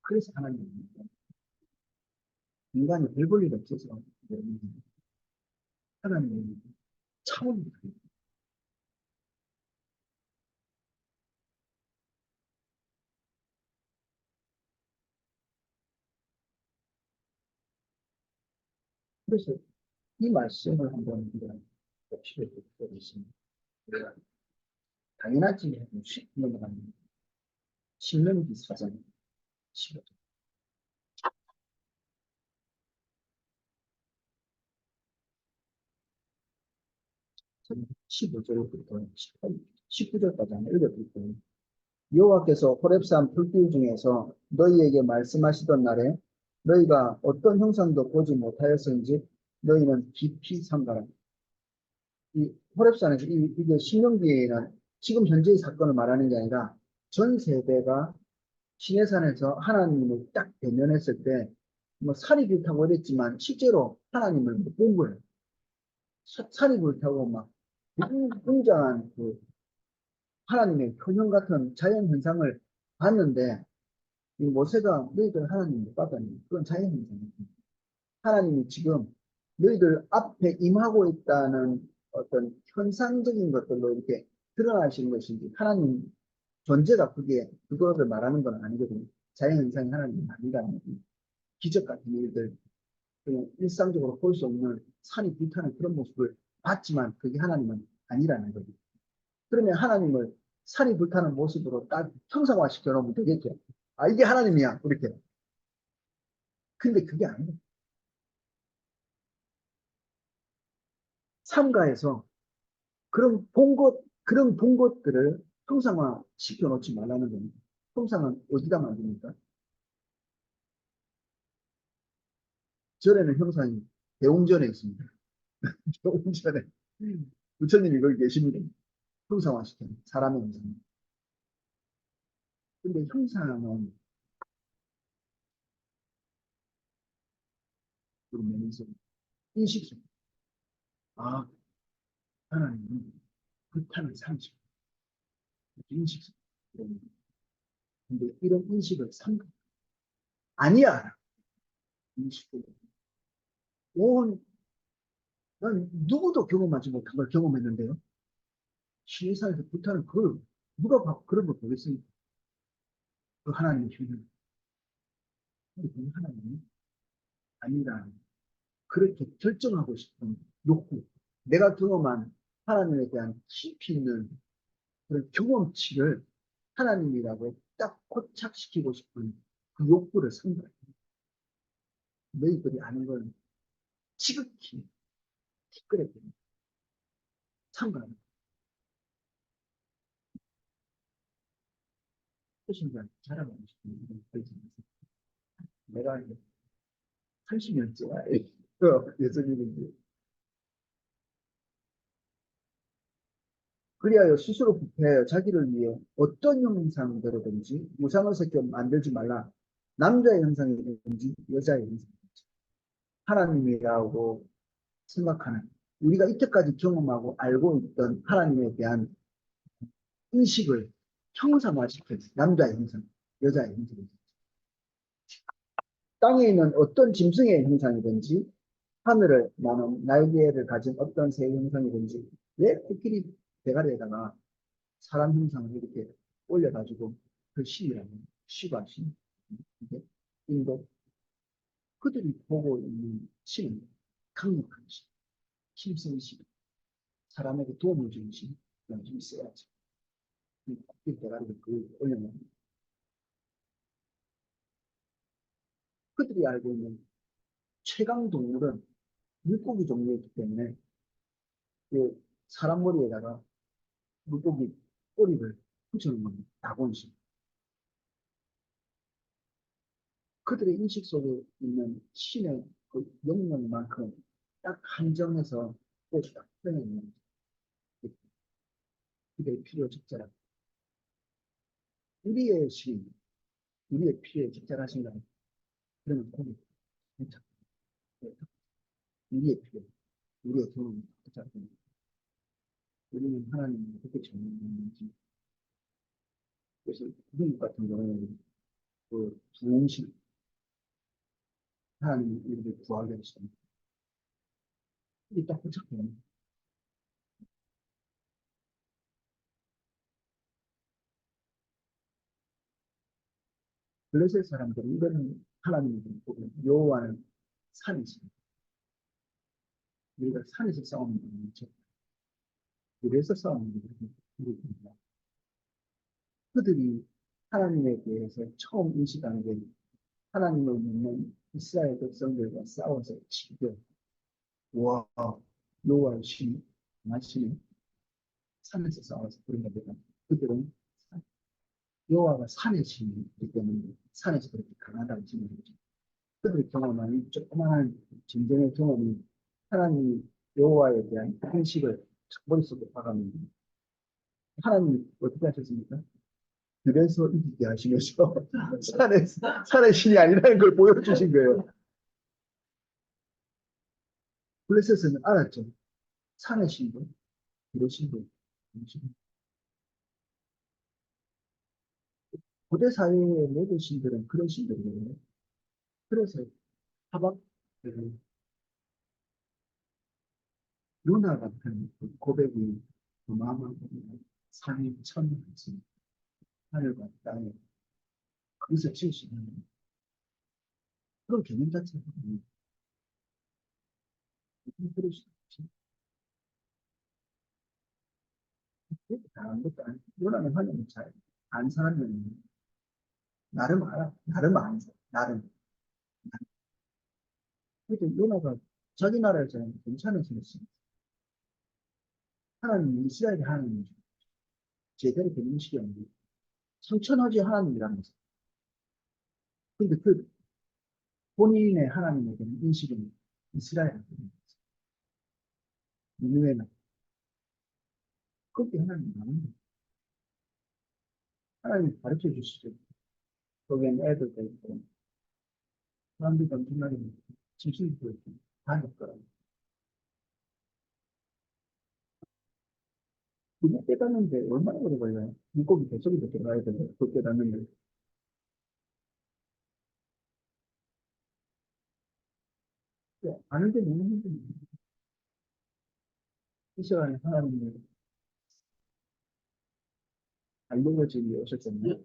그래서 하나님 인간이 별 볼 일 없어서 하나님 차원이 다릅니다. 그래서 이 말씀을 한번 우리가 필요해 보겠습니다. 우리가 당연하지 쉽게 넘어가는 신명기 사장 15절. 15절부터 19절까지 한번 읽어드릴게요. 여호와께서 호렙산 불길 중에서 너희에게 말씀하시던 날에 너희가 어떤 형상도 보지 못하였은지 너희는 깊이 삼가라. 이 호렙산에서 이게 신명기에는 지금 현재의 사건을 말하는 게 아니라 전 세대가 시내산에서 하나님을 딱 대면했을 때 뭐 산이 불타고 이랬지만 실제로 하나님을 못 본 거예요. 산이 불타고 막 굉장한 그 하나님의 표현 같은 자연 현상을 봤는데 이 모세가 너희들 하나님 못 봤다니 그건 자연 현상이에요. 하나님이 지금 너희들 앞에 임하고 있다는 어떤 현상적인 것들로 이렇게 드러나시는 것인지 하나님 존재가 그거를 말하는 건 아니거든요. 자연현상이 하나님이 아니라는 기적 같은 일들, 그냥 일상적으로 볼 수 없는 산이 불타는 그런 모습을 봤지만 그게 하나님은 아니라는 거죠. 그러면 하나님을 산이 불타는 모습으로 딱 형상화시켜 놓으면 되겠죠. 아, 이게 하나님이야. 이렇게. 근데 그게 아니에요. 삼가에서 그런 본 것들을 형상화 시켜놓지 말라는 겁니다. 형상은 어디다 만듭니까? 절에는 형상이 대웅전에 있습니다. 대웅전에 부처님이 거기 계십니다. 형상화시키는 사람의 형상. 근데 형상은 우리 면에서 인식적. 아, 하나님은 불타는 상식, 인식적. 근데 이런 인식을 아니야. 인식을. 온, 난 누구도 경험하지 못한 걸 경험했는데요. 시내사에서 불타는 그걸 누가 그런 걸 보겠습니까? 그 하나님의 힘을. 그 하나님이 아니라 그렇게 결정하고 싶은 욕구. 내가 경험한 하나님에 대한 깊이 있는 그런 경험치를 하나님이라고 딱 고착시키고 싶은 그 욕구를 선거해. 너희들이 아는 걸 지극히 티끌에 참가하는 것인가 자랑하고 싶은 그런 거지. 내가 30년째야. 예수님인데. 그리하여 스스로 부패하여 자기를 위해 어떤 형상대로든지 우상을 새겨 만들지 말라. 남자의 형상이든지 여자의 형상이든지 하나님이라고 생각하는 우리가 이때까지 경험하고 알고 있던 하나님에 대한 인식을 형상화시켜서 남자의 형상, 여자의 형상, 땅에 있는 어떤 짐승의 형상이든지 하늘을 나는 날개를 가진 어떤 새의 형상이든지 왜 코끼리 대가리에다가 사람 형상을 이렇게 올려가지고 그 신이라는 시바 신, 인도 그들이 보고 있는 신은 강력한 신, 힘센 신, 사람에게 도움을 주는 신, 그런 힘이 세야지. 코끼리 대가리를 그 올려놓은 그들이 알고 있는 최강 동물은 물고기 종류이기 때문에 그 사람 머리에다가 물고기 꼬리를 붙여놓은 겁니다. 다곤신. 그들의 인식 속에 있는 신의 그 영역만큼 딱 한정해서 딱 표현해놓은 그들의 필요 적절한 우리의 신, 우리의 필요에 적절하신가 그러면 거기 괜찮아요. 우리의 필요, 우리의 경험이 적절합니다. 우리는 하나님을 어떻게 정의하는지 그래서 미국 같은 경우는 그 두홍신 하나님이 우리를 구하게 하십니다. 이게 딱 포착해요. 블레셋 사람들은 이런 하나님을 보고 여호와는 산이십니다. 우리가 산에서 싸우는 건 아니죠. 그래서 싸우는 거거든요. 그들이 하나님에 대해서 처음 인식한 게 하나님을 믿는 이스라엘 백성들과 싸워서 지겨 와 여호와의 신이 강하시네 산에서 싸워서 그런 겁니다. 그들은 여호와가 산의 신이기 때문에 산에서 그렇게 강하다고 생각하죠. 그들이 경험한 이 조그마한 전쟁의 경험이 하나님 여호와에 대한 인식을 머릿속에 박아놓는 하나님 어떻게 하셨습니까? 그래서 이기게 하시면서 산의 신이 아니라는 걸 보여주신 거예요. 블레셋은 알았죠. 산의 신도 이러신 분. 고대 사회의 모든 신들은 그런 신들이에요. 그래서 하박 루나 같은 그 고백이 어마어마하거든요. 산이 천지, 하늘과 땅에 그것을 지으시는 그런 개념 자체가 그럴 수 없지. 그렇게 다른 것도 아니고 루나는 하나님 잘안 사람은 나름 알아. 나름 안 사. 나름. 그래도 루나가 자기 나라에서는 괜찮은 소리였어요. 하나님 이스라엘의 하나님 제대로 된 인식이 없는데 성천하지 하나님이라는 거죠. 근데 그 본인의 하나님에 대한 인식은 이스라엘, 니느웨는 그렇게 하나님 나옵니다. 하나님 가르쳐 주시죠. 거기엔 애들도 있고, 사람들이 엄청나게 짐승도 있고, 다 있더라고요. 그거 깨닫는데 얼마나 오래 걸려요? 물고기 뱃속에 들어가야 되는데, 그거 깨닫는데. 아는데 너무 힘듭니다. 이 시간에 하나님을 알려주기 위해 오셨잖아요.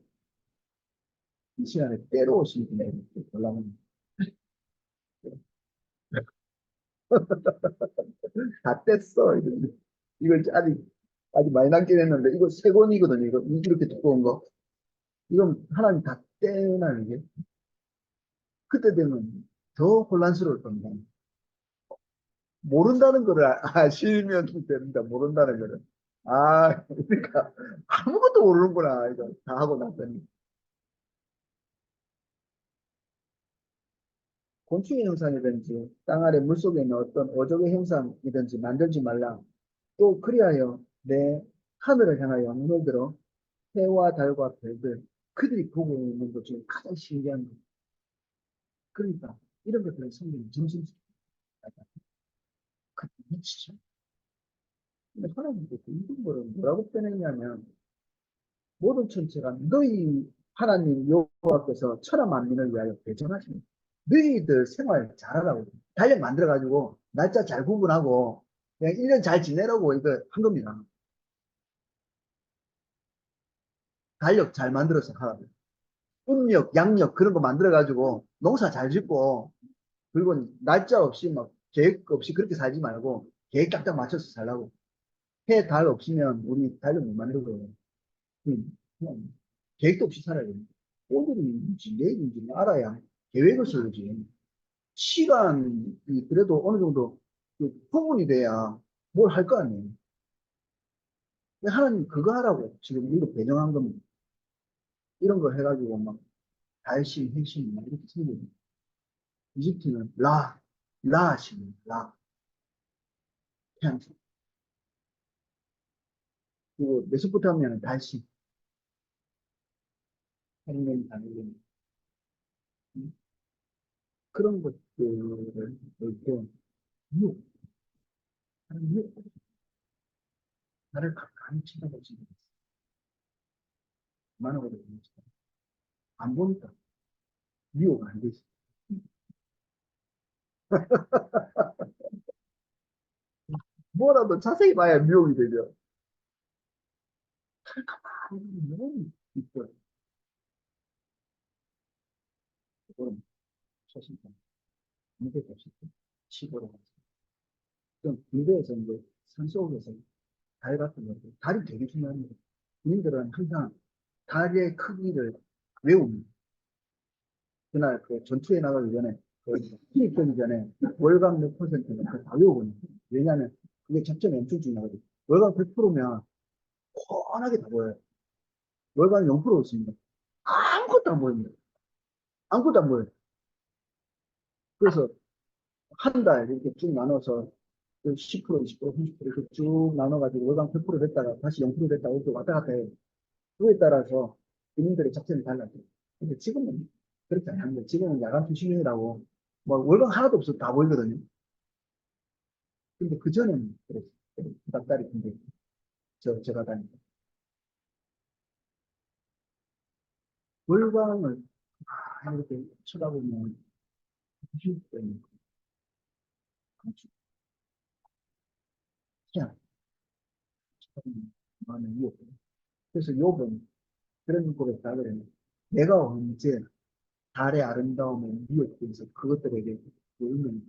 이 시간에 때로 오신 분에 올라오는 다 뗐어. 이걸 아직 많이 남긴 했는데, 이거 세 권이거든요. 이거 이렇게 두꺼운 거. 이건 하나님 다 떼나는 게. 그때 되면 더 혼란스러울 겁니다. 모른다는 거를 아시면 됩니다. 모른다는 거를. 그러니까 아무것도 모르는구나. 이거 다 하고 났더니. 곤충의 형상이든지 땅 아래 물속에 있는 어떤 어족의 형상이든지 만들지 말라. 또 그리하여 내 하늘을 향하여 눈을 들어 해와 달과 별들 그들이 보고 있는 것 중에 가장 신기한 것. 그러니까 이런 것들은 성경이 점심 미치죠. 근데 하나님께서 이런 거를 뭐라고 표현했냐면 모든 천체가 너희 하나님 여호와께서 천하 만민을 위하여 배정하십니다. 너희들 생활 잘하라고 달력 만들어가지고 날짜 잘 구분하고 그냥 1년 잘 지내라고 이거 한 겁니다. 달력 잘 만들어서 하라고. 음력, 양력 그런 거 만들어가지고 농사 잘 짓고 그리고 날짜 없이 막 계획 없이 그렇게 살지 말고 계획 딱딱 맞춰서 살라고. 해, 달 없으면 우리 달력 못 만들고요. 그냥 계획도 없이 살아야 됩니다. 오늘인지 내일인지 알아야 계획을 세우지. 시간이 그래도 어느 정도 그 구분이 돼야 뭘 할 거 아니에요. 하나님 그거 하라고 지금 이거 배정한 겁니다. 이런 거 해가지고 막 달심, 핵심 막 이렇게 생겨요. 이집트는 라신, 태양신. 그리고 메소포타미아는 달심, 해는 다르게 그런 것들을 볼때 유혹, 유혹, 나를 가만히 쳐다보지 만화거든요. 안 보니까 미워가 안 되지. 뭐라도 자세히 봐야 미혹이 되죠. 너무 있어요. 그럼 초신성, 무대 초신성, 시보로 가서. 그럼 군대에서 이제 산속에서 달 같은 거, 달이 되게 중요합니다. 군인들은 항상 달의 크기를 외웁니다. 그날 그 전투에 나가기 전에, 그 진입하기 전에 월간 몇 퍼센트는 다 외우거든요. 왜냐하면 그게 작전에 엄청 중요하거든요. 월간 100%면 훤하게 다 보여요. 월간 0% 있습니다. 아무것도 안 보입니다. 아무것도 안 보여요. 그래서 한 달 이렇게 쭉 나눠서 그 10%, 20%, 30% 이렇게 쭉 나눠가지고 월간 100% 됐다가 다시 0% 됐다가 이렇게 왔다 갔다 해요. 그거에 따라서 군인들의 작전이 달라져요. 근데 지금은 그렇지 않습니다. 지금은 야간 투시민이라고 뭐 월간 하나도 없어도 다 보이거든요. 근데 그전에는 그랬어요. 닭다리 군대. 제가 다니는. 월광을 이렇게 쳐다보면 무슨 때문에 그냥 쳐다보면 마음에 이어요. 그래서 욥은 그런 고백을 하거든요. 내가 언제 달의 아름다움에 미혹돼서 그것들에게 보이면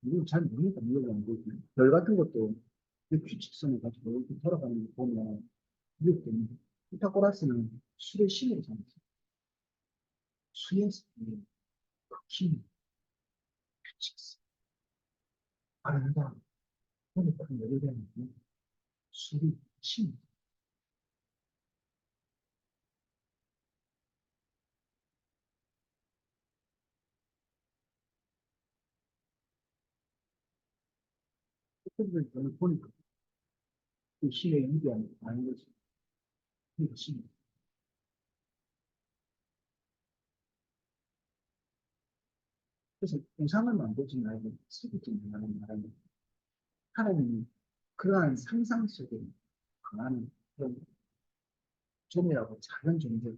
이건 잘 모르니까 미혹이 안 되지. 별 같은 것도 그 규칙성을 가지고 이렇게 돌아가는 거 보면 미혹됩니다. 피타고라스는 수의 신으로 삼았어요. 수의 힘, 규칙성, 아름다움, 그런 딱 연결되는 수의 신. 그걸 저는 보니까 그 신의 위대함이 아는 거지. 그러니까 신. 그래서 우상을 만들지 말고 세계적인 하나님 말하는 하나님이 그러한 상상 속에 강한 그런 존재라고 작은 존재로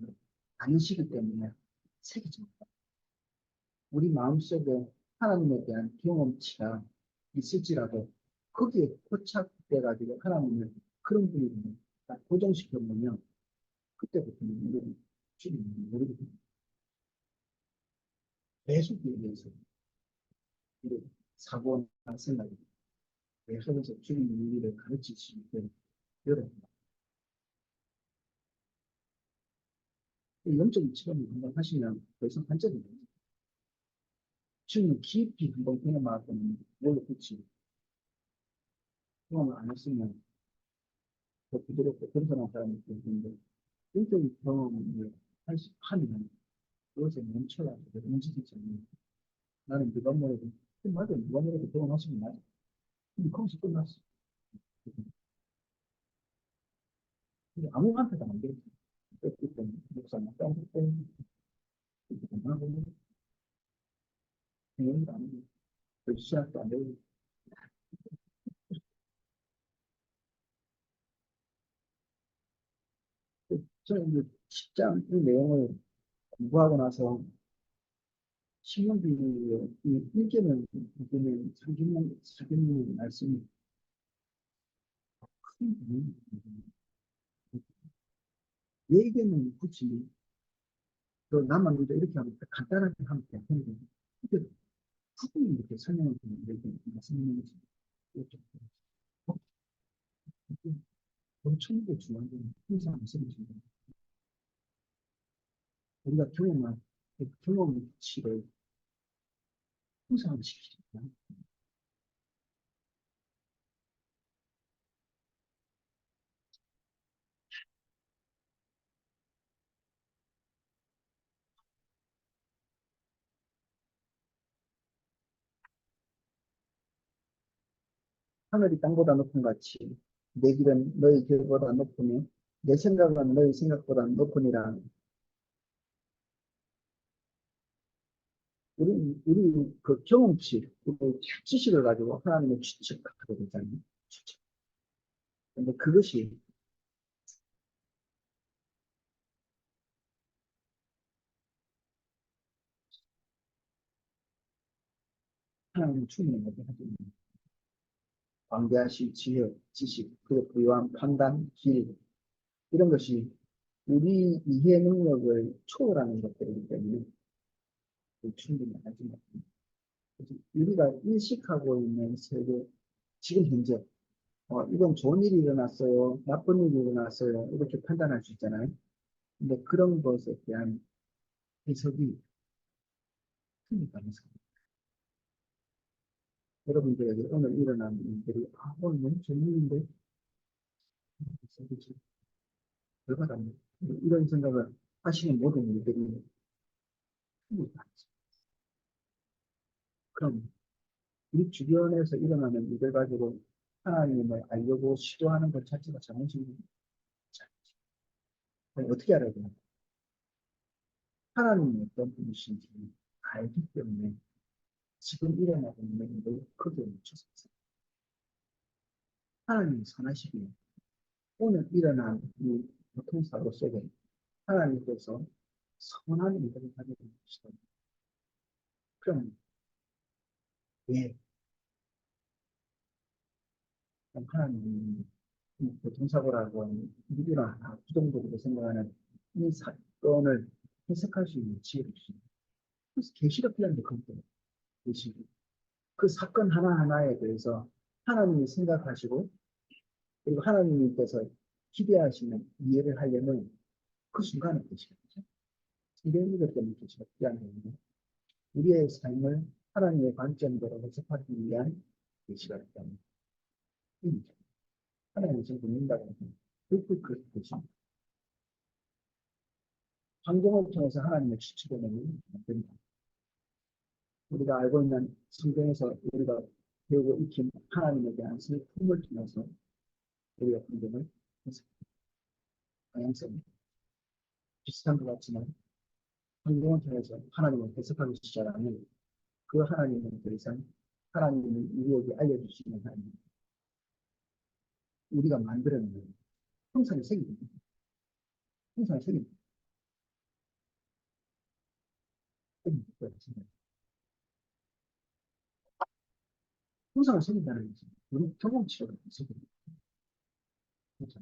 아니시기 때문에 세계적인 우리 마음속에 하나님에 대한 경험치가 있을지라도 거기에 포착돼 가지고 하나님을 그런 분이 딱 고정시켜 보면 그때부터는 우리는 주님을 모르거든요. 계속 위해서 우리 사고나 생각이 계속해서 주님의 의미를 가르치시는데 여러분 영적인 체험을 한번 하시면 더 이상 한적이 없어요. 주님을 깊이 한번 경험하고는 뭘로 붙이 경험을 안 했으면 더 부드럽고 겸손한 사람이 되는데 영적인 경험을 하면 그것에 멈춰가지고 움직이지 않는 나는 누가 뭐래도 맞아 누가 뭐래도 경험하시면 맞아 근데 거기서 끝났어 근데 아무한테도 안 되겠지 그렇기 때문에 목사님 딴 때문에 하고 경험도 안 되고 시작도 안 되고 저는 이제 10장 이 내용을 공부하고 나서 신명기의 이 일개는 성경 말씀이 큰 의미가 있거든요. 얘기는 굳이 또 나만 먼저 이렇게 하면 간단하게 하면 되는데 이게 굳이 이렇게 설명을 드리는 이렇게 말씀하는 것이 이렇게 엄청 중요한 건 항상 말씀을 드립니다. 우리가 경험한 그 경험치를 형상화시키잖아요. 하늘이 땅보다 높은 같이 내 길은 너희 길보다 높으니 내 생각은 너희 생각보다 높으니라. 우리 그 경험치, 우리 지식을 가지고 하나님의 추측하게 되잖아요. 추측. 근데 그것이 하나님의 충분히 못하지. 광대하신 지혜, 지식, 그 부유한 판단, 길, 이런 것이 우리 이해 능력을 초월하는 것들이기 때문에 충분히 하지 못합니다. 우리가 인식하고 있는 세계, 지금 현재, 이건 좋은 일이 일어났어요, 나쁜 일이 일어났어요, 이렇게 판단할 수 있잖아요. 근데 그런 것에 대한 해석이 틀릴 가능성이 여러분들에게 오늘 일어난 일들이, 오늘 너무 좋은 일인데, 열받아. 이런 생각을 하시는 모든 일들이 틀릴 가능성. 그럼 우리 주변에서 일어나는 일을 가지고 하나님을 알려고 시도하는 것 자체가 잘못입니다. 어떻게 알아야 되나? 하나님이 어떤 분이신지 알기 때문에 지금 일어나고 있는 일을 거기에 맞춰서 하나님이 선하시기에 오늘 일어난 이 교통사고 속에 하나님께서 선한 일들을 가지고 계시다. 그럼 왜 하나님이 이 교통사고라고 하는 누구나 다 부정적으로 생각하는 이 사건을 해석할 수 있는 지혜를 주십니다. 그래서 계시록이라는 게 그것도 계시록. 그 사건 하나하나에 대해서 하나님이 생각하시고 그리고 하나님께서 기대하시는 이해를 하려면 그 순간에 계시겠죠. 이런 것 때문에 계시가 필요한 거예요. 우리의 삶을 하나님의 관점대로 해석하기 위한 계시가 있다면 하나님을 지금 믿는다고 하면 그 계십니다. 환경을 통해서 하나님의 추측을 내는 안 된다. 우리가 알고 있는 성경에서 우리가 그리고 익힌 하나님에 대한 슬픔을 통해서 우리가 성경을 해석합니다. 방향성이 비슷한 것 같지만 성경을 통해서 하나님을 해석하기 시작하면 그 하나님은 더 이상 하나님이 우리에게 알려주시는 하나님, 우리가 만들어내는 형상의 색입니다. 형상의 색입니다. 형상을 색인다는 것은 우리 경험치로 색입니다. 그렇죠?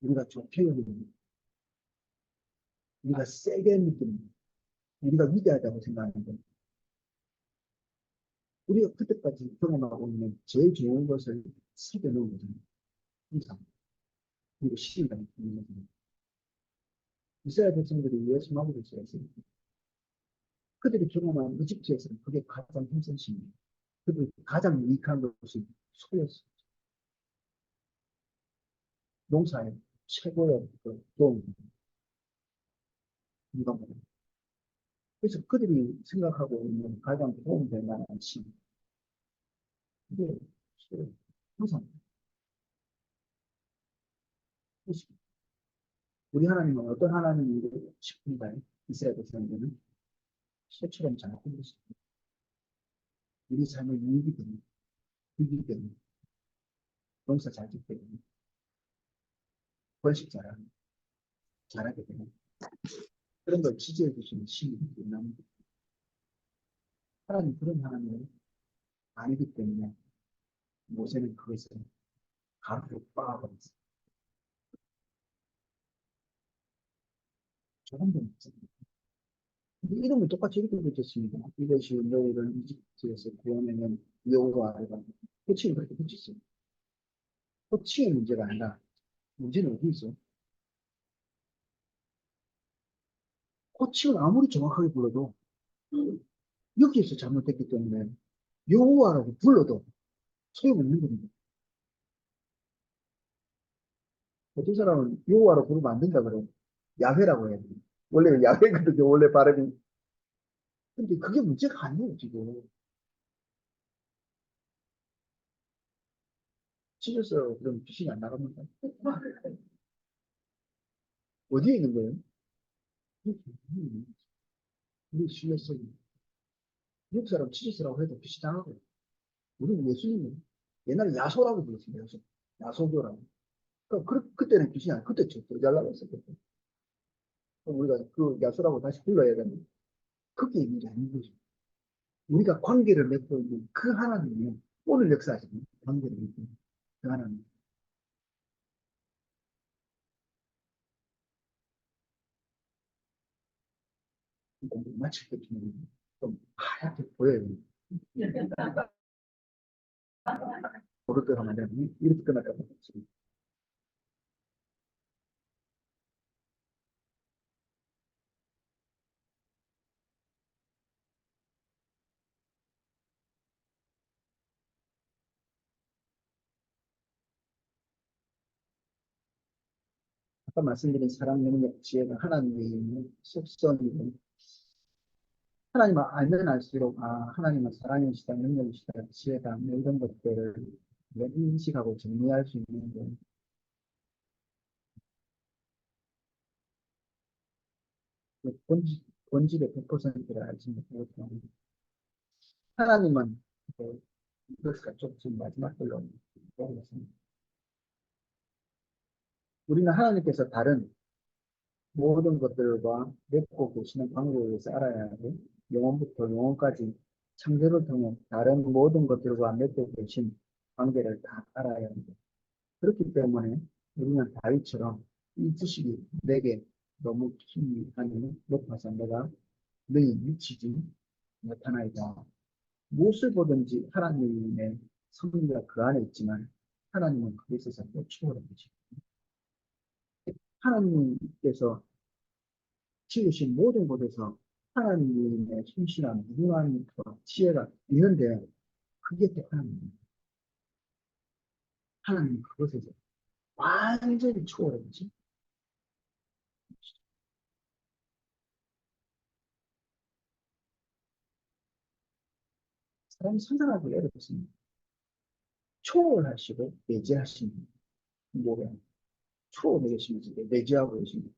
우리가 좋게 여기는, 우리가 세게 느끼는, 우리가 위대하다고 생각하는 것, 우리가 그때까지 경험하고 있는 제일 좋은 것을 새겨 넣은 거잖아요. 항상. 그리고 시인감이 있는 거잖아요. 이스라엘 백성들이 예수 마음으로 있었어요. 그들이 경험한 이집트에서는 그게 가장 힘센 신이에요. 그들이 가장 유익한 것이 소였어요. 농사의 최고의 그 도움, 이건 거예요. 그래서 그들이 생각하고 있는 가장 도움될 만한 신, 그게 항상 우리 하나님은 어떤 하나님이고 싶은가요? 이스라엘 백성들은 소처럼 잘 꾸미셨습니다. 우리 삶의 유익이 되는, 유익이 되는, 농사 잘 짓게 되는, 번식 잘하게 되는, 그런 걸 지지해 주시는 신이 있는 하나님, 그런 하나님을 아니기 때문에 모세는 그것을 가로로 빻아버렸어요. 조금 더 묻습니다. 이름을 똑같이 이렇게 붙였습니다. 이것이 너희를 이집트에서 구원해낸 여호와가 호칭을 그렇게 붙였어요. 호칭의 문제가 아니라 문제는 어디 있어? 호칭을 아무리 정확하게 불러도 여기에서 잘못됐기 때문에 여호와라고 불러도 소용없는 겁니다. 어떤 사람은 여호와로 부르면 안 된다 그래요. 야훼라고 해야 돼요. 원래 야훼거든요. 원래 발음이. 근데 그게 문제가 아니에요, 지금. 찢어서 그럼 귀신이 안 나갑니까? 어디에 있는 거예요? 우리 신뢰성이. 미국 사람 찢어서라고 해도 귀신 나가고. 우리는 예수님은 옛날에 야소라고 불렀어요. 야소. 야소교라고. 그때는 귀신이 아니고 그때 더 잘 나갔어요. 그때. 그럼 우리가 그 야소라고 다시 불러야 되는 그게 있는 게 아닌 거죠. 우리가 관계를 맺고 있는 그 하나님이 오늘 역사하시는 관계를 맺고 있는 그 하나님. 공부 마칠 때쯤에는 좀 하얗게 보여요. 모르도록 만들면 이렇게 끝날까 봐. 아까 말씀드린 사랑 능력 지혜는 하나님의 속성이고 하나님을 알면 알수록 하나님은 사랑이시다, 능력이시다, 지혜다 뭐 이런 것들을 인식하고 정리할 수 있는 게 본질, 본질의 100%를 알지 못하고 하나님은 이것을 좀 지금 마지막 걸로 보겠습니다. 우리는 하나님께서 다른 모든 것들과 맺고 계시는 관계에 대해서 알아야 하고 영원부터 영원까지 창조를 통해 다른 모든 것들과 맺고 계신 관계를 다 알아야 합니다. 그렇기 때문에 우리는 다윗처럼 이 지식이 내게 너무 깊이 하니 높아서 내가 너희 미치지 못하나이다. 무엇을 보든지 하나님의 섭리가 그 안에 있지만 하나님은 그에 있어서 또 추월한 거지. 하나님께서 지으신 모든 곳에서 하나님의 신실한 무한과 지혜가 있는데 그게 또 하나님입니다. 하나님은 그것에서 완전히 추월한 거지. 사람이 상상하기 어렵습니다. 초월하시고 내재하시는 뭐야? 초월해 계시면서 내재하고 계십니다.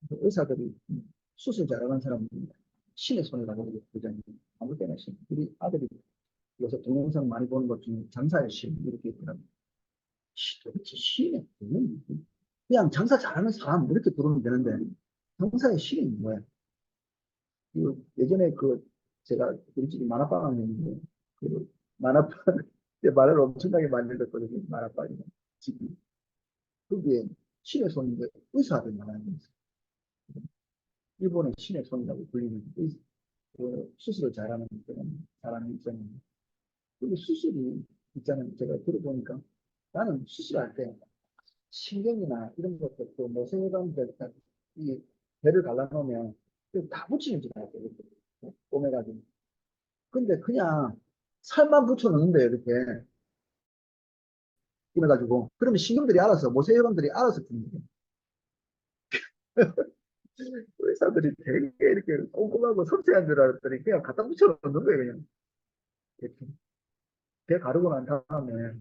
의사들이 수술 잘하는 사람은 신의 손이라고 그러잖아요. 아무 때나 신. 우리 아들이 요새 동영상 많이 보는 것 중에 장사의 신 이렇게 있더라고요. 도대체 신의 손은 그냥 장사 잘하는 사람 이렇게 부르면 되는데 장사의 신이 뭐야? 예전에 제가 우리 집이 만화방이었는데 만화방 때 말을 엄청나게 많이 듣거든요. 만화방이 집이 거기에 신의 손인데 의사들 많아요. 일본의 신의 손이라고 불리는 수술을 잘하는 그런 사람이 있잖아요. 그 수술이 있잖아요. 제가 들어보니까 나는 수술할 때 신경이나 이런 것들 또 모세혈관들 이 배를 갈라놓으면 다 붙이는 줄 알았어요. 꼬매가지고. 근데 그냥 살만 붙여놓는데 이렇게 이래가지고 그러면 신경들이 알아서 모세혈관들이 알아서 붙는 거예요. 의사들이 되게 이렇게 꼼꼼하고 섬세한 줄 알았더니 그냥 갖다 붙여놓는 거예요. 그냥 이렇게. 배 가르고 난 다음에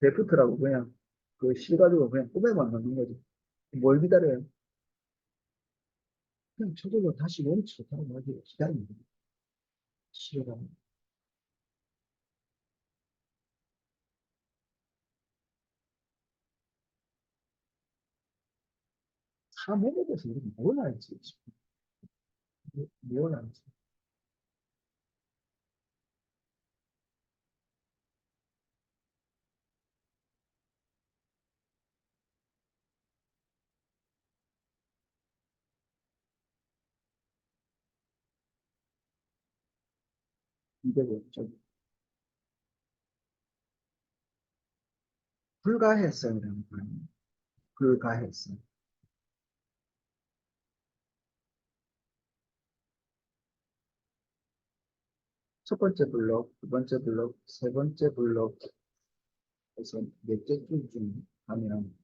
데프트라고 그냥 그 실 가지고 그냥 꾸며만 넣는 거지. 뭘 기다려요? 그냥 저절로 다시 멈춰서 하기 기다리는 거예요. 치료가. 사람 몸에 대해서 우리가 뭘 알지? 뭘 알지? 이게 뭐죠? 불가해성이라는 거예요. 불가해성. 첫 번째 블록, 두 번째 블록, 세 번째 블록에서 넷째 줄 하면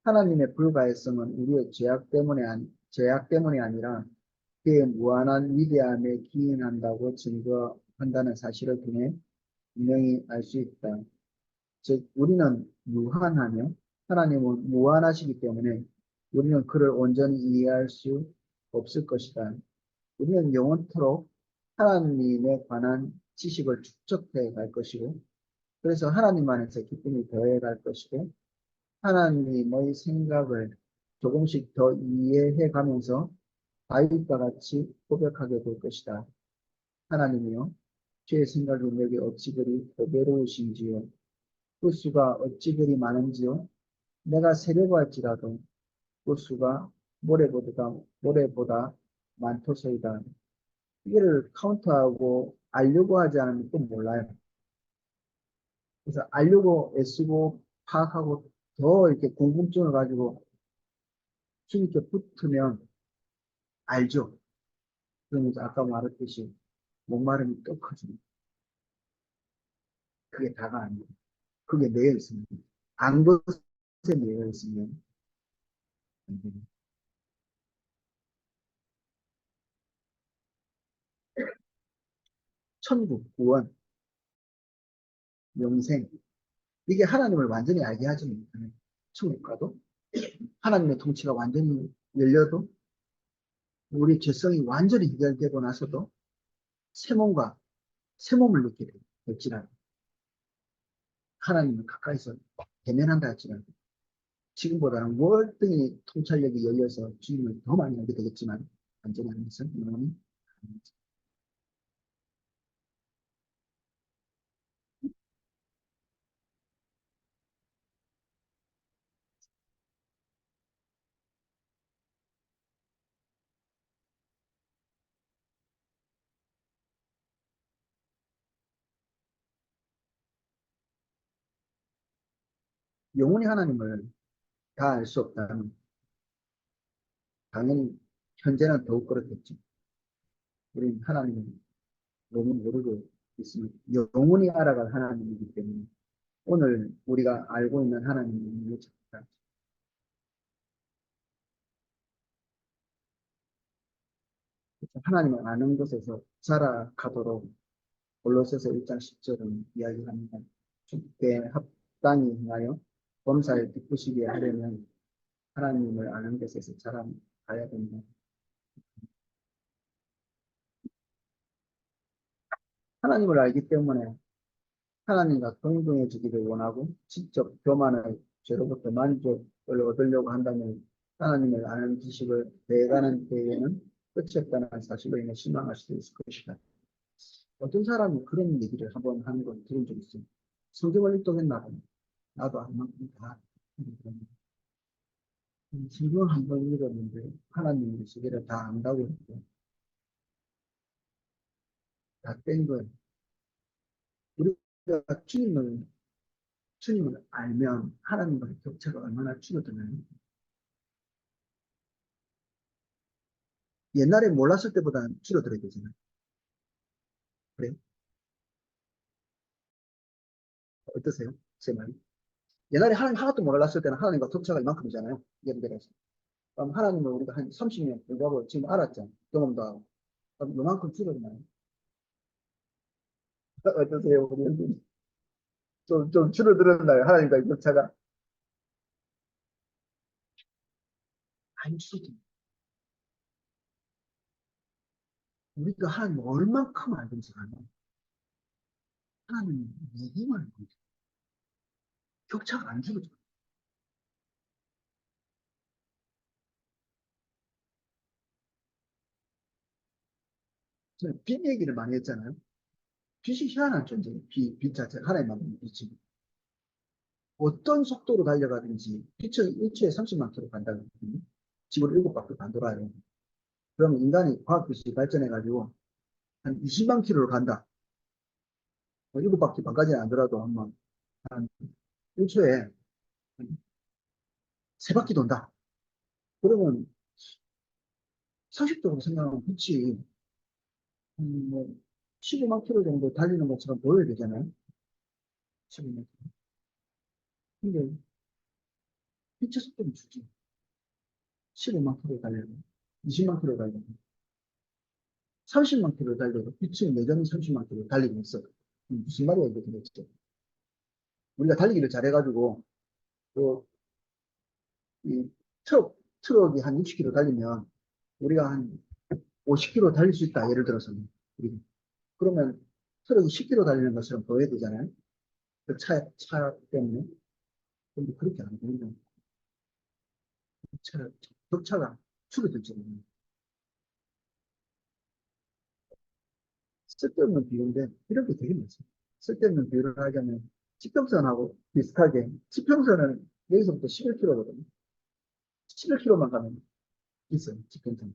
하나님의 불가해성은 우리의 죄악 때문이 아니라 그의 무한한 위대함에 기인한다고 증거한다는 사실을 통해 분명히 알 수 있다. 즉, 우리는 무한하며 하나님은 무한하시기 때문에 우리는 그를 온전히 이해할 수 없을 것이다. 우리는 영원토록 하나님에 관한 지식을 축적해 갈 것이고, 그래서 하나님 안에서 기쁨이 더해 갈 것이고, 하나님의 생각을 조금씩 더 이해해 가면서 다윗과 같이 고백하게 될 것이다. 하나님이여, 주의 생각이 내게 어찌 그리 보배로우신지요. 그 수가 어찌 그리 많은지요. 내가 세려고 할지라도 그 수가 모래보다 많도소이다. 이거를 카운트하고 알려고 하지 않으면 또 몰라요. 그래서 알려고 애쓰고 파악하고 더 이렇게 궁금증을 가지고 주님께 붙으면 알죠. 그러면서 아까 말했듯이 목마름이 또 커집니다. 그게 다가 아니에요. 그게 내어 있습니다. 안 것에 내어 있으면 안 됩니다. 천국, 구원, 영생 이게 하나님을 완전히 알게 하지 못하는 천국 가도 하나님의 통치가 완전히 열려도 우리 죄성이 완전히 해결되고 나서도 새 몸과 새 몸을 느끼게 될지라도 하나님을 가까이서 대면한다 할지라도 지금보다는 월등히 통찰력이 열려서 주님을 더 많이 알게 되겠지만 완전히 하는 것은 영원히 아닙니다. 영원히 하나님을 다 알 수 없다면 당연히 현재는 더욱 그렇겠죠. 우리는 하나님을 너무 모르고 있으면 영원히 알아갈 하나님이기 때문에 오늘 우리가 알고 있는 하나님을 찾다. 하나님을 아는 것에서 자라가도록 골로새서 1장 10절은 이야기합니다. 주께 합당히 행하여 범사에 기쁘시게 하려면 하나님을 아는 것에서 자라가야 된다. 하나님을 알기 때문에 하나님과 동등해지기를 원하고 직접 교만의 죄로부터 만족을 얻으려고 한다면 하나님을 아는 지식을 배워가는 때에는 끝이 없다는 사실로 인해 실망할 수도 있을 것이다. 어떤 사람이 그런 얘기를 한번 하는 걸 들은 적이 있어요. 성경을 읽겠나 봐. 나도 한 만큼 다 읽었는데. 성경 한 번 읽었는데 하나님의 세계를 다 안다고 했고 다 뺀 거예요. 우리가 주님을 알면 하나님과의 격차가 얼마나 줄어드나요? 옛날에 몰랐을 때보다 줄어들어야 되잖아요. 그래요? 어떠세요? 제 말이? 옛날에 하나님 하나도 몰랐을 때는 하나님과 격차가 이만큼이잖아요. 예를 들어서. 그럼 하나님을 우리가 한 30년 공부하고 지금 알았죠. 경험도 하고. 그럼 이만큼 줄어드나요? 어떠세요? 우리 형님? 좀 줄어들었나요? 하나님과의 격차가? 안 줄어듭니다. 우리가 하나님을 얼만큼 알든지 간에 하나님은 누구만 알든지 격차가 안 줄어들어요. 저는 빛 얘기를 많이 했잖아요. 빛이 희한한 존재예요. 빛 자체가 하나님만 빛이. 어떤 속도로 달려가든지 빛은 1초에 30만 킬로 간다거든요. 지구를 7바퀴 반 돌아요. 그러면 인간이 과학기술이 발전해가지고 한 20만 킬로를 간다. 7바퀴 반까지는 안 돌아도 한 1초에 3바퀴 돈다. 그러면 상식적으로 생각하면 빛이 뭐 15만 킬로 정도 달리는 것처럼 보여야 되잖아요. 15만 킬로. 근데 빛의 속도는 주지. 15만 킬로 달려도 20만 킬로 달려도 30만 킬로 달려도 빛은 여전히 30만 킬로 달리고 있어요. 무슨 말이야 이게 도대체. 우리가 달리기를 잘해가지고 또 이 트럭이 한 60km 달리면 우리가 한 50km 달릴 수 있다. 예를 들어서. 그러면 트럭이 10km 달리는 것처럼 보여야 되잖아요. 그 차 때문에. 근데 그렇게 안 되면 격차가 줄어들죠. 쓸데없는 비유인데 이런 게 되게 많죠. 쓸데없는 비유를 하자면 지평선하고 비슷하게 지평선은 여기서부터 11km거든요. 11km만 가면 있어요. 지평선.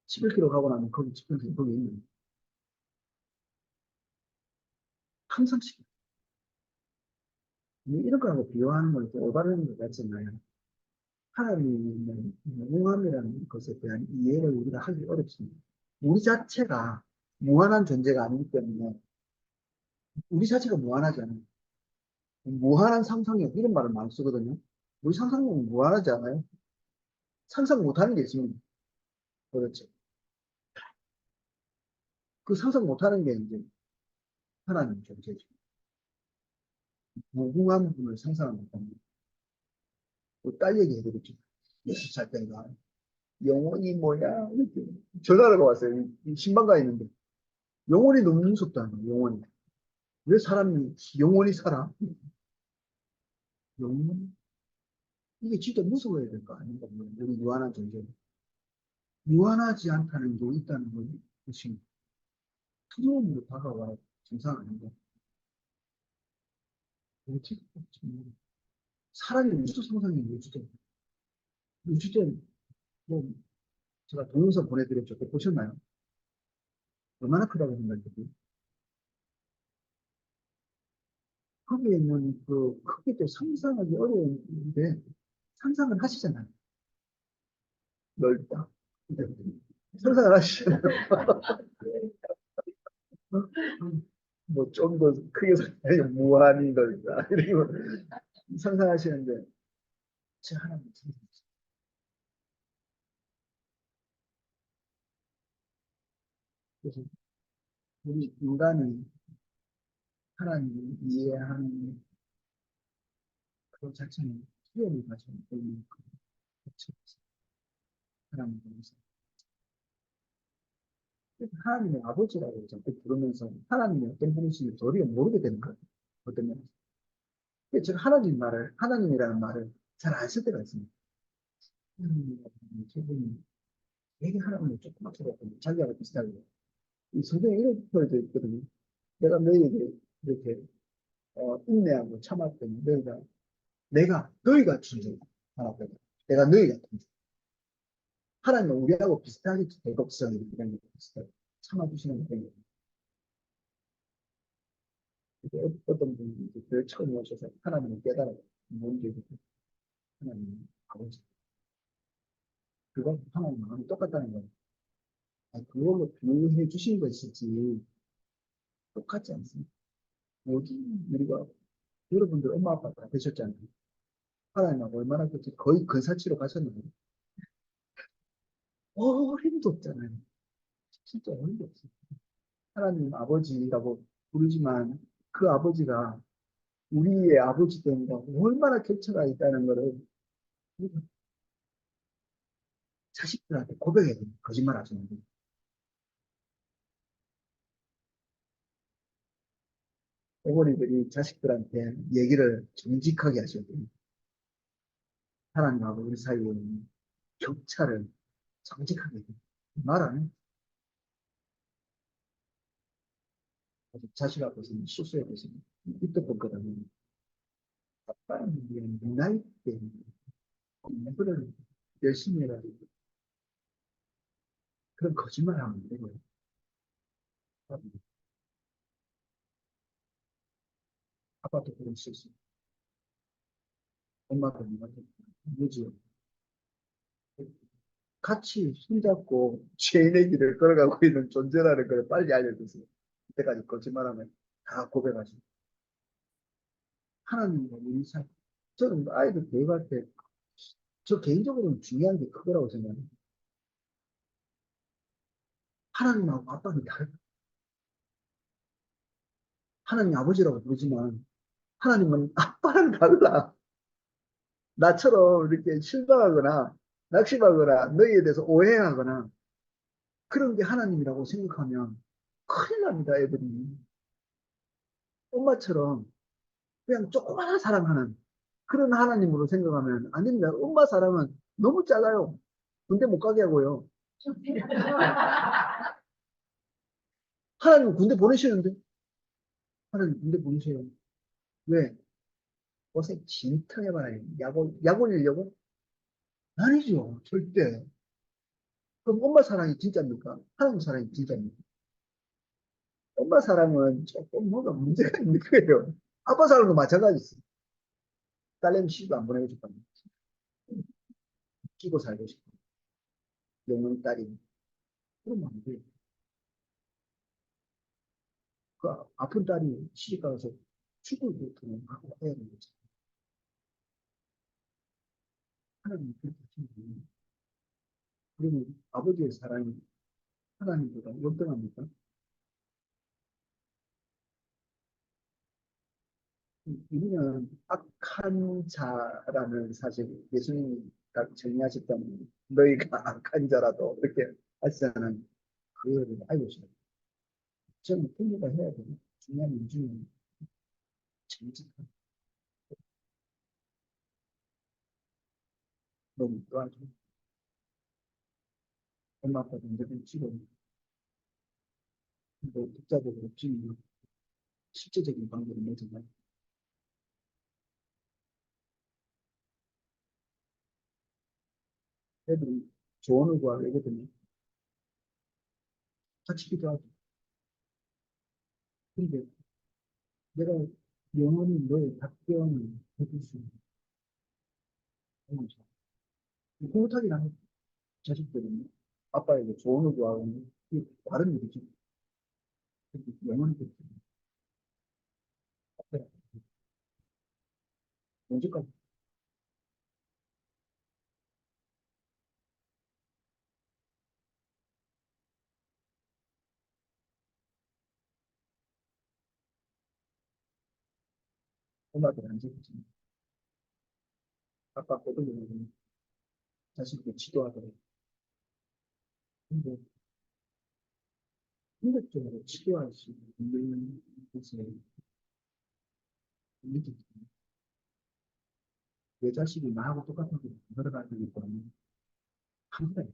11km 가고 나면 거기 지평선이 거기 있는 항상 이런 거하고 비교하는 건 올바른 것 같잖아요. 하나님의 무함이라는 것에 대한 이해를 우리가 하기 어렵습니다. 우리 자체가 무한한 존재가 아니기 때문에 우리 자체가 무한하잖아요. 무한한 상상력 이런 말을 많이 쓰거든요. 우리 상상력은 무한하지 않아요? 상상 못하는 게 있습니다. 그렇죠. 그 상상 못하는 게 이제 하나님 존재죠. 무궁한 분을 상상을 못합니다. 딸 얘기 해드렸죠. 60살 때인가. 영혼이 뭐야? 이렇게 전화가 왔어요. 이 신방가에 있는데. 영혼이 너무 무섭다는 거예요, 영혼이. 왜 사람이 영혼이 살아? 영혼? 이게 진짜 무서워야 될 거 아닌가, 우리 유한한 존재. 유한하지 않다는 게 있다는 건 것이 두려움으로 다가와야 정상 아닌가? 어떻게 사람이 우주 상상이 우주대. 우주대, 뭐, 제가 동영상 보내드렸죠. 그거 보셨나요? 얼마나 크다고 생각해요? 거기에 있는 그 크기도 상상하기 어려운데 상상을 하시잖아요. 넓다. 상상을 하시잖아요. 뭐 좀 더 크게 상상해 무한히 넓다. 이러고 상상하시는데 제 하나님 그래서 우리 인간이 하나님을 이해하는 그 자체는 수요를 가지고 있는 그 자체에서 하나님을 위해서. 그래서 하나님의 아버지라고 자꾸 부르면서 하나님이 어떤 분이신지 도리어 모르게 되는 거예요. 어떤 면에서. 근데 제가 하나님이라는 말을 잘 안 쓸 때가 있습니다. 하나님이라는 기분이 되게 하나님을 조그맣게 봤거든요. 자기하고 비슷하게. 이 성경에 이런 표현도 있거든요. 내가 너희에게 이렇게 인내하고 참았더니 내가 너희가 준줄 알았거든. 내가 너희가 준줄. 하나님은 우리하고 비슷하게 대곡성이 이런 게 있어요. 참아주시는 그런 게. 어떤 분이 이제 교회 처음 오셔서 하나님을 깨달아요. 뭔지 하나님 아버지. 그거 하나님 마음이 똑같다는 거예요. 아, 그걸로 비유해 주신 것이지 똑같지 않습니다. 여기 우리가 여러분들 엄마 아빠 다 되셨잖아요. 하나님하고 얼마나 그렇게 거의 근사치로 가셨는데 어림도 없잖아요. 진짜 어림도 없어요. 하나님 아버지라고 부르지만 그 아버지가 우리의 아버지 때문에 얼마나 격차가 있다는 것을 우리가 자식들한테 고백해야 돼요. 거짓말 하시는 분. 어머니들이 자식들한테 얘기를 정직하게 하셔야 돼요. 하나님하고 우리 사이에 있는 격차를 정직하게 해요. 말 안 해. 자식 앞에서 실수해 보시면 이때 보거든요. 아빠는 그냥 네 나이 때 공부를 열심히 해가지고 그런 거짓말 하면 안 되고요. 아빠도 그런 실수. 엄마도 엄마도 무지요. 같이 손잡고 죄인의 길을 걸어가고 있는 존재라는 걸 빨리 알려주세요. 그때까지 거짓말하면 다 고백하시고. 하나님과 우리 사이. 저는 아이들 교육할 때, 저 개인적으로는 중요한 게 그거라고 생각해요. 하나님하고 아빠는 다르다. 하나님 아버지라고 부르지만, 하나님은 아빠랑 달라. 나처럼 이렇게 실망하거나, 낙심하거나, 너희에 대해서 오해하거나, 그런 게 하나님이라고 생각하면 큰일 납니다, 애들이. 엄마처럼 그냥 조그마한 사랑하는 그런 하나님으로 생각하면 안 됩니다. 엄마 사랑은 너무 작아요. 군대 못 가게 하고요. 하나님 군대 보내시는데? 하나님 군대 보내세요. 왜? 옷에 진통해봐요. 약 올리려고? 아니죠. 절대. 그럼 엄마 사랑이 진짜입니까? 하나님 사랑이 진짜입니까? 엄마 사랑은 조금 뭐가 문제가 있는 거예요. 아빠 사랑도 마찬가지지. 딸내미 시집도 안 보내고 싶다. 끼고 살고 싶어. 영원 딸이. 그러면 안 돼요. 그 아픈 딸이 시집 가서 죽을 고통을 하고 해야 되는 거죠. 하나님 그렇게 하시는 분이 그러면 아버지의 사랑이 하나님보다 연등합니까? 우리는 악한 자라는 사실 예수님이 딱 정리하셨다면 너희가 악한 자라도 이렇게 하시자는 그거를 알고 있어요. 저는 통일을 해야 되는 중요한 이유는 정직한 너무 또하죠. 엄마 아빠도 언제든 지금 뭐 독자적으로 지금 실제적인 관계를 맺어가요. 애들이 조언을 구하거든요. 같이 기도하고. 근데 내가 영원히 너의 답변을 해줄 수 있는 거죠. 못하기랑 자식들은 아빠에게 조언을 구하는 이 다른 일이죠. 영원히 그렇게 아빠가 언제까지 엄마들 안 지키지. 아빠 고등이는 자식들 지도하더라고. 근데 인격적으로 지도할 수 있는 곳에 이게 내 자식이 나하고 똑같은 걸 들어가기 때문에 항상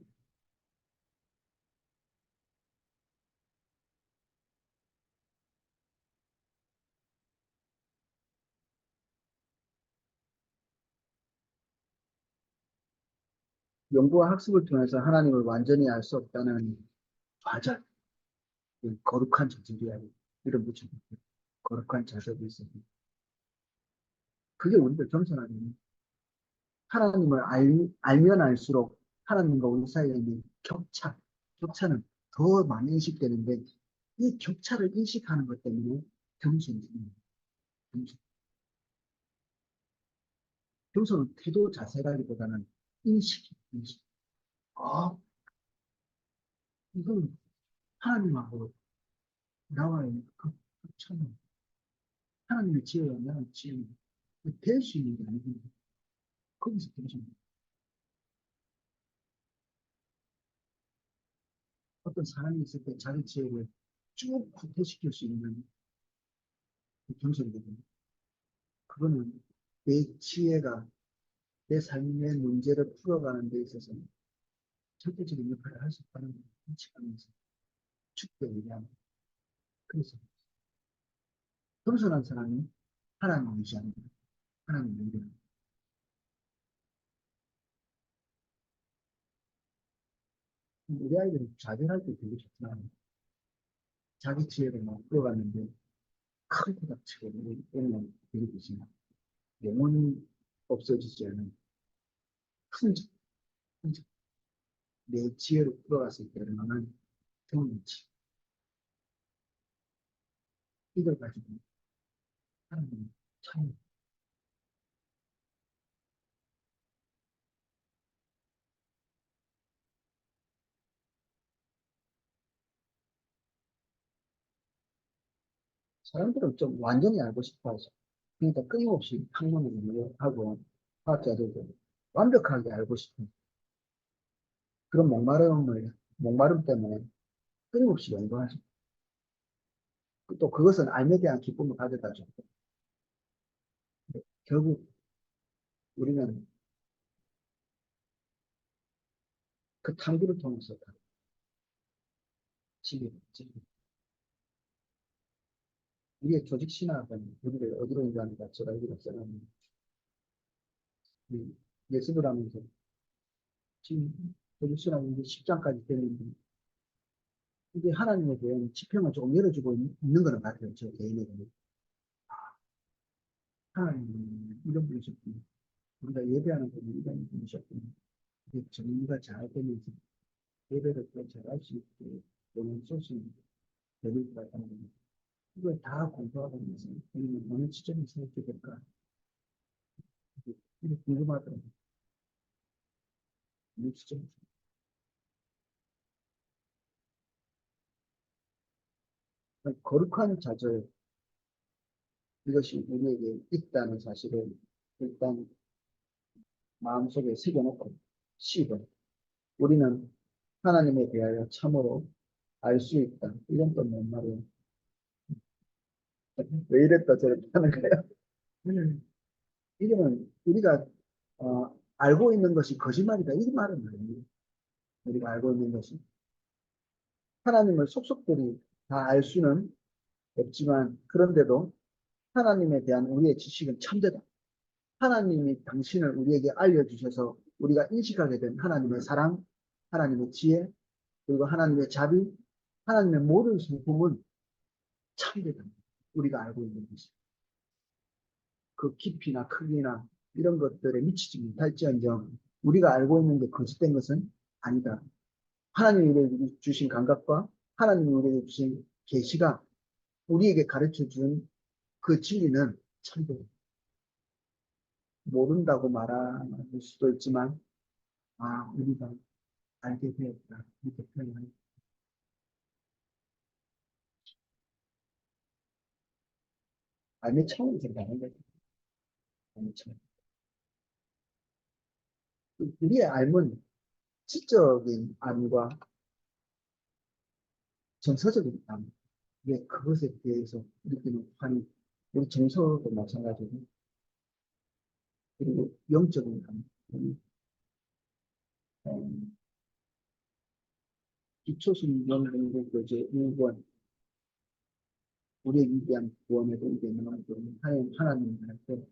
연구와 학습을 통해서 하나님을 완전히 알 수 없다는 좌절, 거룩한 저질이야. 이런 붙여 거룩한 자절이 있어요. 그게 우리들 겸손하면 하나님을 알면 알수록 하나님과 우리 사이에 있는 격차는 더 많이 인식되는데 이 격차를 인식하는 것 때문에 겸손이 생깁니다. 겸손. 겸손은 태도 자세라기보다는 인식. 아, 이건 하나님하고 나와의 그 격차는 하나님의 지혜와 나의 지혜는 될 수 있는 게 아닙니다. 거기서 겸손. 어떤 사람이 있을 때 자기 지혜를 쭉 구태시킬 수 있는 그 겸손이거든요. 그거는 내 지혜가 내 삶의 문제를 풀어가는 데 있어서 절대적인 역할을 할 수 있다는 걸 인식하면서 축복에 의미합니다. 그래서 겸손한 사람이 하나님을 의지합니다. 하나님을 의지합니다. 우리 아이들은 자별할 때 되게 좋구나. 자기 지혜를 막 풀어갔는데 큰 부닥치고 이러면 되게 되지만 영원히 없어지지 않은 흔적, 흔적. 내 지혜를 풀어갔을 때 얼마나 경험치 이걸 가지고 하나님 참 사람들은 좀 완전히 알고 싶어 하죠. 그러니까 끊임없이 학문을 하고 과학자들도 완벽하게 알고 싶은 그런 목마름 때문에 끊임없이 연구하죠. 또 그것은 알에 대한 기쁨을 가져다죠. 결국 우리는 그 탐구를 통해서 다 지금 우리의 조직 신학은 우리를 어디로 인도하는가 제가 여기로 써놨는데 예습을 하면서 지금 조직 신학은 이제 10장까지 되는데 이게 하나님에 대한 지평을 조금 열어주고 있는 거는 같아요. 저 개인에게는. 하나님 이런 분이셨구나. 우리가 예배하는 분이 이런 분이셨구나. 이게 정리가 잘 되면서 예배를 더 잘할 수 있게 오는 소식이 되는 것 같다는 겁니다. 이걸 다 공부하면서 우리는 어느 시점에서 이렇게 될까? 이게 궁금하더라고요. 어느 시점에서. 거룩한 좌절, 이것이 우리에게 있다는 사실을 일단 마음속에 새겨놓고 10번 우리는 하나님에 대하여 참으로 알 수 있다. 이건 또 뭔 말이에요? 왜 이랬다 저랬다 하는 거예요? 이거는 우리가 알고 있는 것이 거짓말이다. 이 말은 아니에요. 우리가 알고 있는 것이 하나님을 속속들이 다 알 수는 없지만 그런데도 하나님에 대한 우리의 지식은 참되다. 하나님이 당신을 우리에게 알려주셔서 우리가 인식하게 된 하나님의 사랑, 하나님의 지혜, 그리고 하나님의 자비, 하나님의 모든 성품은 참되다. 우리가 알고 있는 것이. 그 깊이나 크기나 이런 것들에 미치지 못할지언정 우리가 알고 있는 게 거짓된 것은 아니다. 하나님이 우리에게 주신 감각과 하나님이 우리에게 주신 계시가 우리에게 가르쳐 준 그 진리는 참되다. 모른다고 말할 수도 있지만 우리가 알게 되었다. 이렇게 표현합니다. 알면 처음이 되게 다른 거죠. 우리의 삶은 지적인 암과 정서적인 암, 왜 그것에 대해서 느끼는 환희, 우리 정서도 마찬가지고, 그리고 영적인 암, 기초순전공부 제 1권, 우리의 위대한 구원에도 이되는 하나님 할때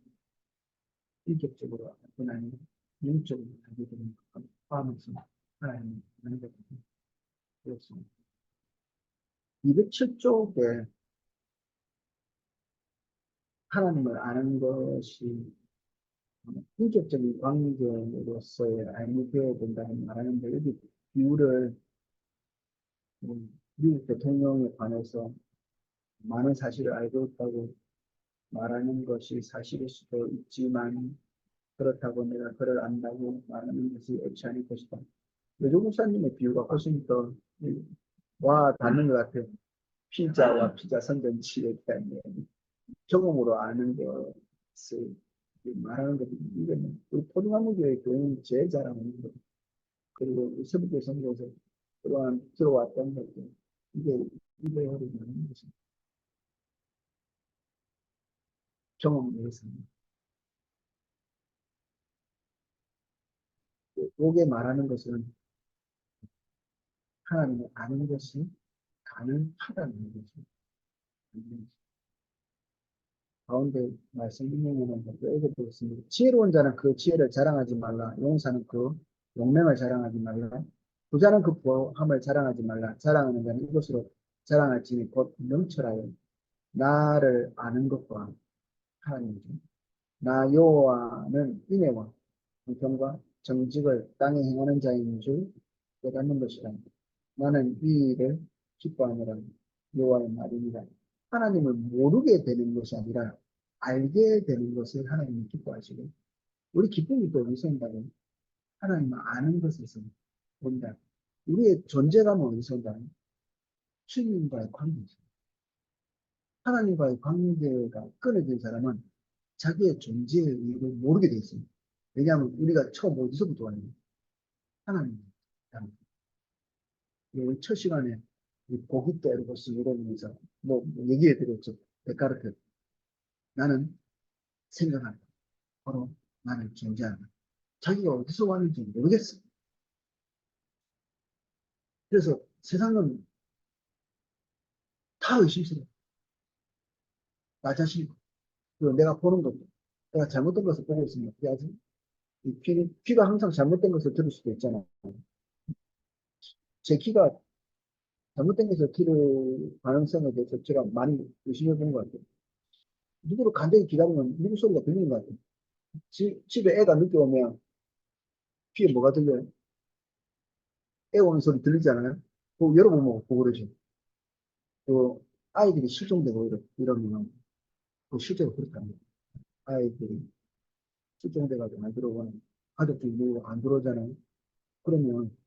인격적으로 하나님, 영적으로 하게 되는 것 포함해서 하나님 하는 것 그렇습니다. 207쪽에 하나님을 아는 것이 인격적인 관계로서의 삶이 되어야 된다는 말하는데 여기 비유를 미국 대통령에 관해서 많은 사실을 알고 있다고 말하는 것이 사실일 수도 있지만 그렇다고 내가 그를 안다고 말하는 것이 옳지 않을 것이다. 요조 목사님의 비유가 훨씬 더 와 닿는 것 같아요. 피자와 피자 선전치에 대한 경험으로 아는 것을 말하는 것이 이거는 우리 포동나무 교회 교회는 제일 잘하는 것. 그리고 서북교 선교에서 그동안 들어왔던 것들 이게 이배우를 말하는 것입니다. 경험에 의해서는 요게 말하는 것은 하나님을 아는 것이 가능하다는 것이 가운데 말씀 인용하는 것도 읽어보겠습니다. 지혜로운 자는 그 지혜를 자랑하지 말라. 용사는 그 용맹을 자랑하지 말라. 부자는 그 부함을 자랑하지 말라. 자랑하는 자는 이것으로 자랑할지니 곧 명철하여 나를 아는 것과 하나님이죠. 나 여호와는 인애와 형통과 정직을 땅에 행하는 자인 줄 깨닫는 것이라. 나는 이 일을 기뻐하느라 여호와의 말입니다. 하나님을 모르게 되는 것이 아니라 알게 되는 것을 하나님이 기뻐하시고 우리 기쁨이 또 어디서 온다면 하나님을 아는 것에서 온다. 우리의 존재감은 어디서 온다면 주님과의 관계에서. 하나님과의 관계가 끊어진 사람은 자기의 존재의 이유를 모르게 되어 있습니다. 왜냐하면 우리가 처음 어디서부터 왔냐면 하나님. 첫 시간에 고기 때 에르고스 이러면서 얘기해 드렸죠. 데카르트. 나는 생각한다. 바로 나는 존재한다. 자기가 어디서 왔는지 모르겠어. 그래서 세상은 다 의심스러워. 나 자신, 그리고 내가 보는 것도. 내가 잘못된 것을 보고 있으면 어떻게 하지? 귀가 항상 잘못된 것을 들을 수도 있잖아. 제 귀가 잘못된 것을 들을 가능성에 대해서 제가 많이 의심해 본 것 같아요. 누구를 간절히 기다리면 누구 소리가 들리는 것 같아요. 집에 애가 늦게 오면 귀에 뭐가 들려요? 애 오는 소리 들리잖아요. 그거 여러분 보고 그러죠. 또 아이들이 실종되고 이러면 그 실제로 그렇답니다. 아이들이 실종돼가지고 안 들어오면 가족들이 누구 안 들어오잖아요. 그러면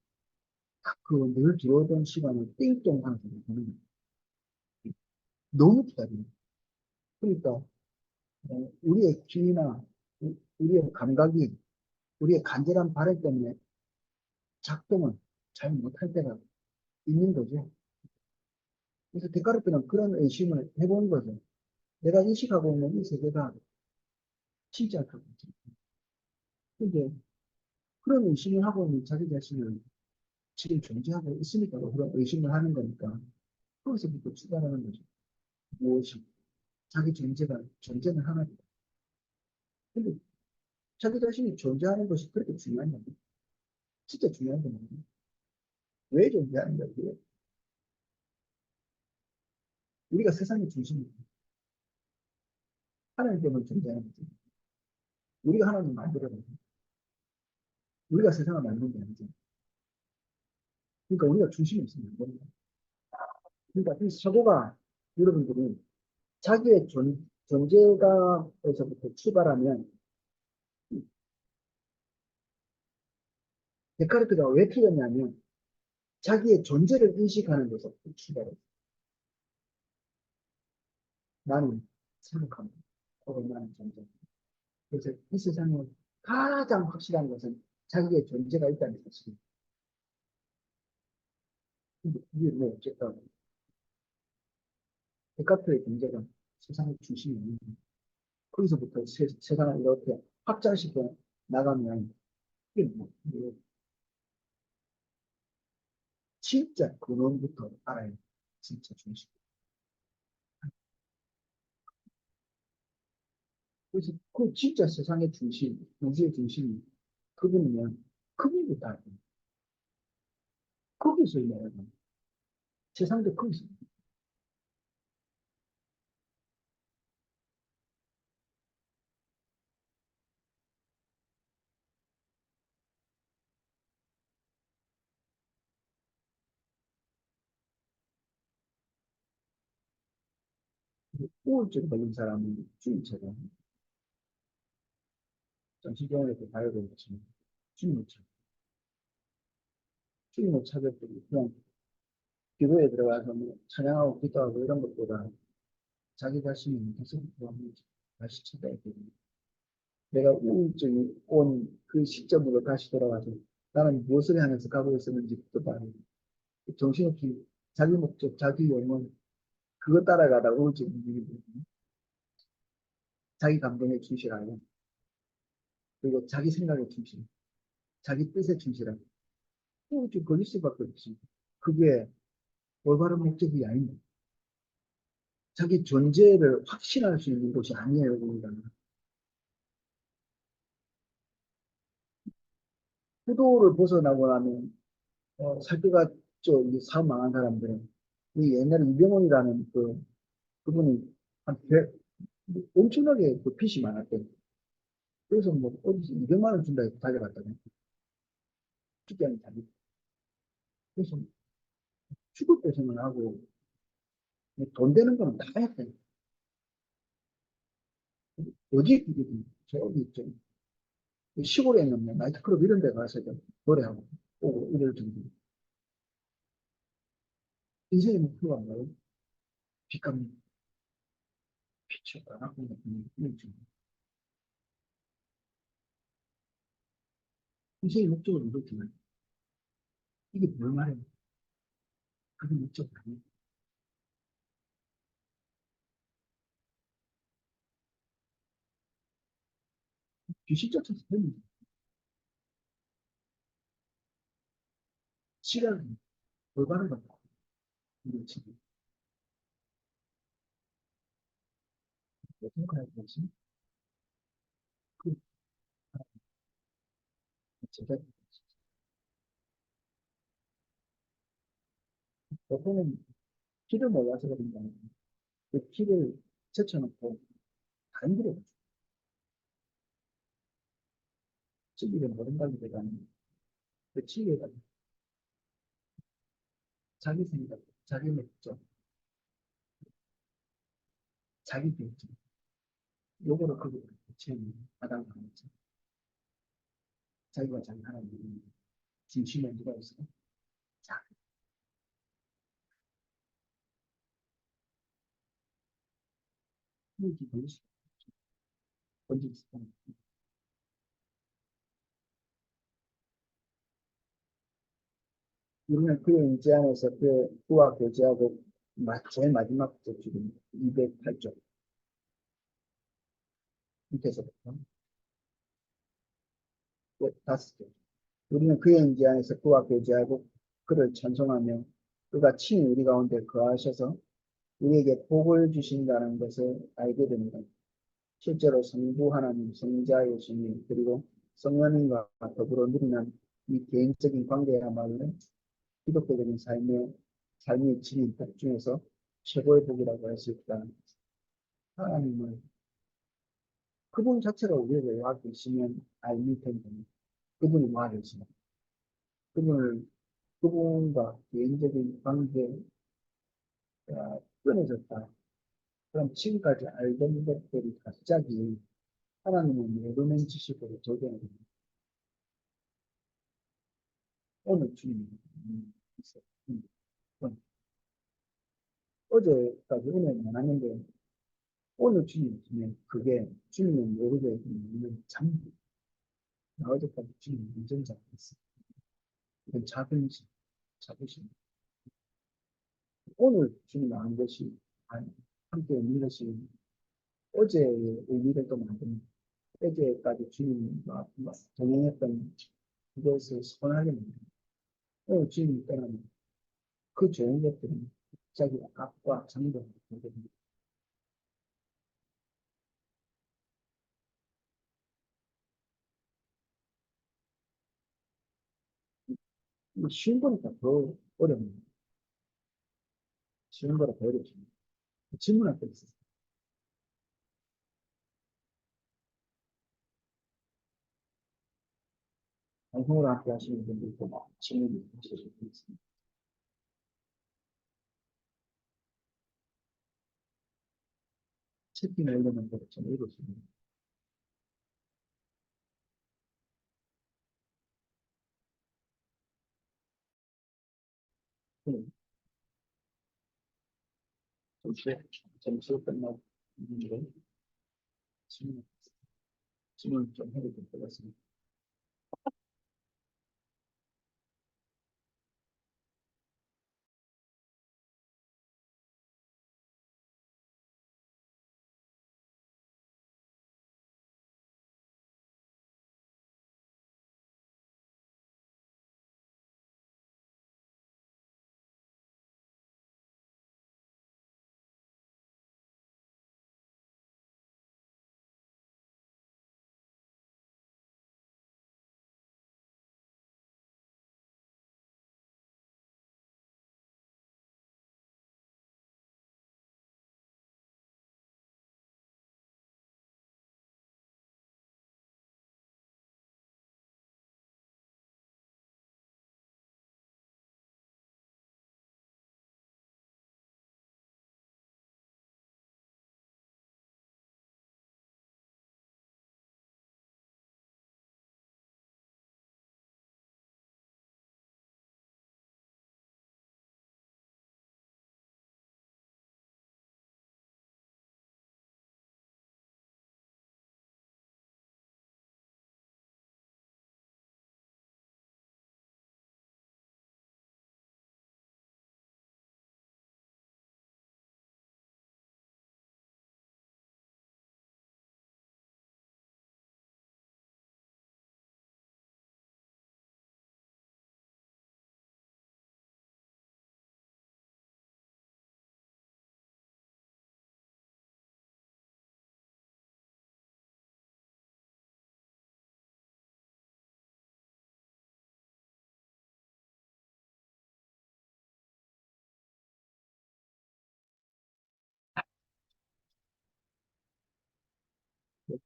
그 늘 들어오던 시간을 띵동 하는 소리 듣는 거예요. 너무 기다려요. 그러니까 우리의 귀나 우리의 감각이 우리의 간절한 바람 때문에 작동을 잘 못할 때가 있는 거죠. 그래서 데카르트는 그런 의심을 해본 거죠. 내가 인식하고 있는 이 세계가 진짜 그렇죠. 근데 그런 의심을 하고 있는 자기 자신을 지금 존재하고 있으니까 그런 의심을 하는 거니까 거기서부터 출발하는 거죠. 무엇이 자기 존재는 하나다. 근데 자기 자신이 존재하는 것이 그렇게 중요한 건데 진짜 중요한 건 뭐예요? 왜 존재하는 거예요? 우리가 세상의 중심이고 하나님 때문에 존재하는 거죠. 우리가 하나님 만들어낸 거죠. 우리가 세상을 만든 게 아니죠. 그러니까 우리가 중심이 있으면 안 됩니다. 그러니까 이 사고가 여러분들이 자기의 존재감에서부터 출발하면 데카르트가 왜 틀렸냐면 자기의 존재를 인식하는 데서부터 출발해요. 나는 생각합니다. 혹은 나는 존재. 그래서 이 세상에 가장 확실한 것은 자기의 존재가 있다는 사실이에요. 이게 뭐 어쨌든 데카르트의 존재가 세상의 중심이 있는 거예요. 거기서부터 세상을 이렇게 확장시켜 나가면 이게 뭐 진짜 근원부터 알아야 돼. 진짜 중심. 그래서 그 진짜 세상의 중심, 우주의 중심이 그분이면 그분부터 알아야 돼. 거기서 일어나야 돼. 세상도 거기서. 우울증 걸린 사람은 주의처럼 정신병원에서 가야 되는 것처럼 주님을 찾 주님을 찾을 때 그냥 기도에 들어가서 뭐 찬양하고 기도하고 이런 것보다 자기 자신이 계속 구하는 다시 찾아야 되거든요. 내가 우울증이 온 그 시점으로 다시 돌아가서 나는 무엇을 향해서 가고 있었는지부터 봐요. 정신없이 자기 목적, 자기 영혼 그거 따라가다 우울증이 생기거든요. 자기 감정에 충실하고 그리고 자기 생각에 충실, 자기 뜻에 충실하고 우울증 걸릴 수밖에 없지. 그게 올바른 목적이 아닙니다. 자기 존재를 확신할 수 있는 곳이 아니에요, 우리가. 구도를 벗어나고 나면 살 때가 좀 사업 망한 사람들은 이 옛날에 이병헌이라는 그분이 한 100, 엄청나게 그 빚이 많았대요. 그래서 뭐 어디서 200만 원 준다 해서 달려갔다고. 죽게 하는 자기. 그래서 죽을 배송을 하고 돈 되는 거는 다 했대요. 어디 그거든. 저기 좀 시골에 있는 뭐 나이트클럽 이런 데 가서 노래하고 오고 이럴 정도. 인생의 목표가 뭐예요? 빚 갚는 빚을 안 갚는 이런 정도. 인생의 목적을 이렇지만 이게 뭘 말해요? 그게 목적 아니에요. 귀신 쫓아서 되는 시간 올바른 거다. 이게 지금 어떤 거야 되지? 그 제가 보통은 키를 몰라서 그런가 그 키를 제쳐놓고 다른 길에 치기를 모른다기보다는 그 치기가 자기 생각, 자기 목적, 자기 결정 요거를 거기에 붙이는 마땅한 거죠. 자기가 자기 하나님 중심에 누가 있어? 자, 이렇게 보일 수 본질 있어. 우리는 그의 인지 안에서 그와 교제하고 제일 마지막 지금 208쪽 밑에서부터 5개. 우리는 그의 인지 안에서 그와 교제하고 그를 찬송하며 그가 친히 우리 가운데 거하셔서 우리에게 복을 주신다는 것을 알게 됩니다. 실제로 성부 하나님, 성자의 주님, 그리고 성령님과 더불어 누리는 이 개인적인 관계야말로 기독교적인 삶의 진인 복 중에서 최고의 복이라고 할 수 있다. 하나님은 그분 자체가 우리에게 와 계시면 알미 텐데 그분이 와 계시면 그분을 그분과 개인적인 관계가 끊어졌다. 그럼 지금까지 알던 것들이 갑자기 하나님의 모르는 지식으로 적용이 됩니다. 오늘 주님이 있어요. 어제까지 은혜를 나눴는데 오늘 주님 주면 그게 주님의 모르게 있는 장부. 나 어제까지 주님 완전 잡았어. 이건 작은 심, 작으심. 오늘 주님 아는 것이 아니, 함께 있는 것이 어제의 의미를 또 만듭니다. 어제까지 주님과 동행했던 그것을 선하게 만듭니다. 오늘 주님이 떠나면 그 좋은 것들은 자기 악과 장애가 되게 됩니다. 쉬운 거니까 더 어렵네요. 쉬운 거라 더 어렵습니다. 질문할 때 있어요. 방송을 함께 하시는 분들도 질문이 하실 수 있습니다. 채팅 올려놓은 거를 좀 읽어주세요. 네, 점수 끝나고 있는데 질문 좀 해도 될 것 같습니다.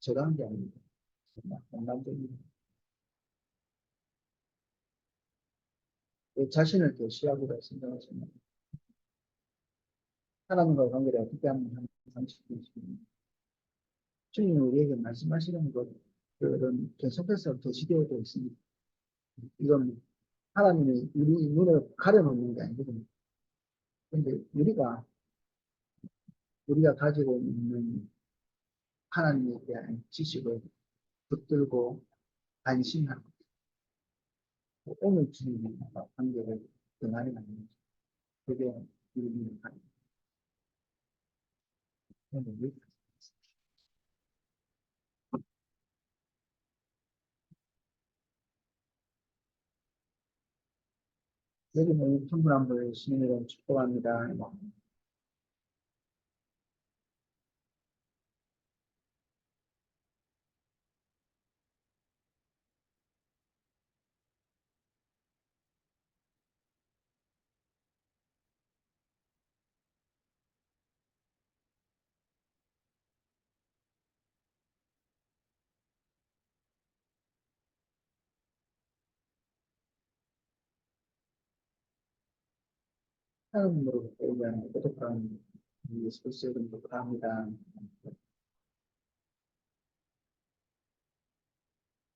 제가 한 게 아닙니다. 공감적입니다. 자신을 계시하고자 생각하시면 하나님과 관계를 어떻게 하면 항상 지키고 있습니다. 주님이 우리에게 말씀하시는 것들은 계속해서 계시되어 있습니다. 이건 하나님이 우리 눈을 가려놓는 게 아니거든요. 근데 우리가 가지고 있는 하나님에 대한 지식을 붙들고 안심하고 오늘 주님과 관계를 등한히 만드는 거죠. 그게 우리 믿는 하나님. 여기는 충분한 분 시민을 축복합니다. 하나님으로 의한 고독한 예수 그리스도의 이름으로 감사합니다.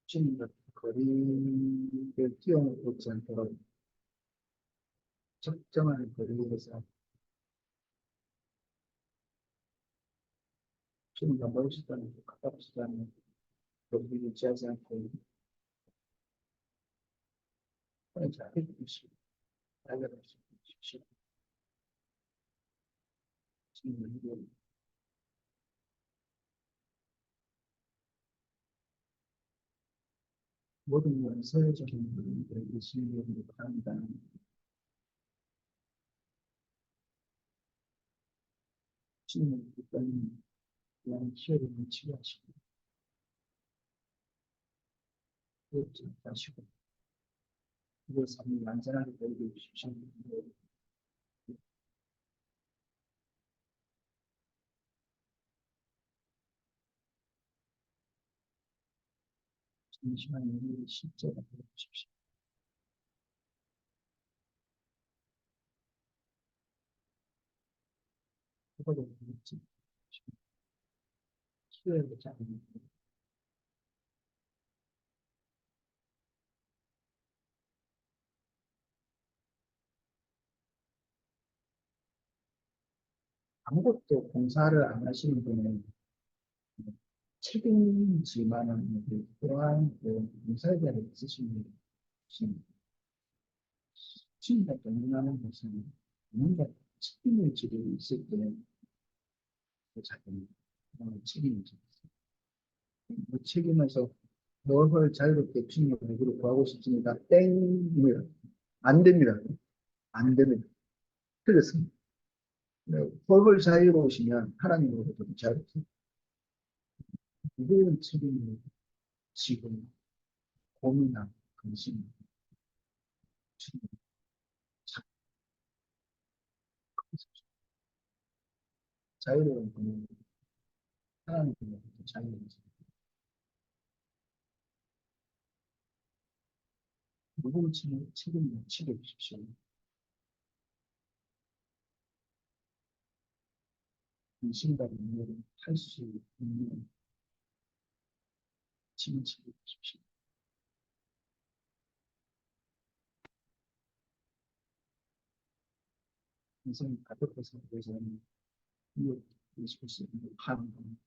주님과 거리를 뛰어넘지 않도록 적정한 거리에서 좀 멀시다는 가깝시다는 여기 유지하지 않고 그냥 잘 해주시 알려주십시오. 지금 이게 모든 연쇄적인 부분들을 진행하기를 바랍니다. 지금 일단 그냥 키워를 치료하시고 그것도 하시고 그걸 삶을 완전하게 배우고 주십시오. 잠시만 우리 십자가 배우십시오. 그거를 배우지 키워야 되지 않습니까? 아무것도 봉사를 안 하시는 분은 책임지만은 그러한 봉사에 대한 있으신 분이 책임을 동의하는 것은 뭔가 책임을 지고 있을 때 자기는 책임을 지고 그 책임에서 뭘 자유롭게 주님의 얼굴을 구하고 싶습니다. 땡입니다. 안 됩니다. 안 됩니다. 틀렸습니다. 헐헐 자유로우시면 하나님으로부터 자유롭습니다. 무거운 책임을 지고 고민하고 근심 자유로운 분은 하나님으로부터 자유로워집니다. 무거운 책임을 지고 주십시오. 근심과 눈물을 할수 있는 책임을 지고 주십시오. 인생이 가득해서 위해서는 이웃 의식을 수 있는 하는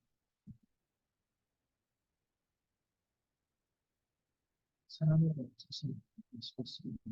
사람에 대한 자신을 의식할 수 있는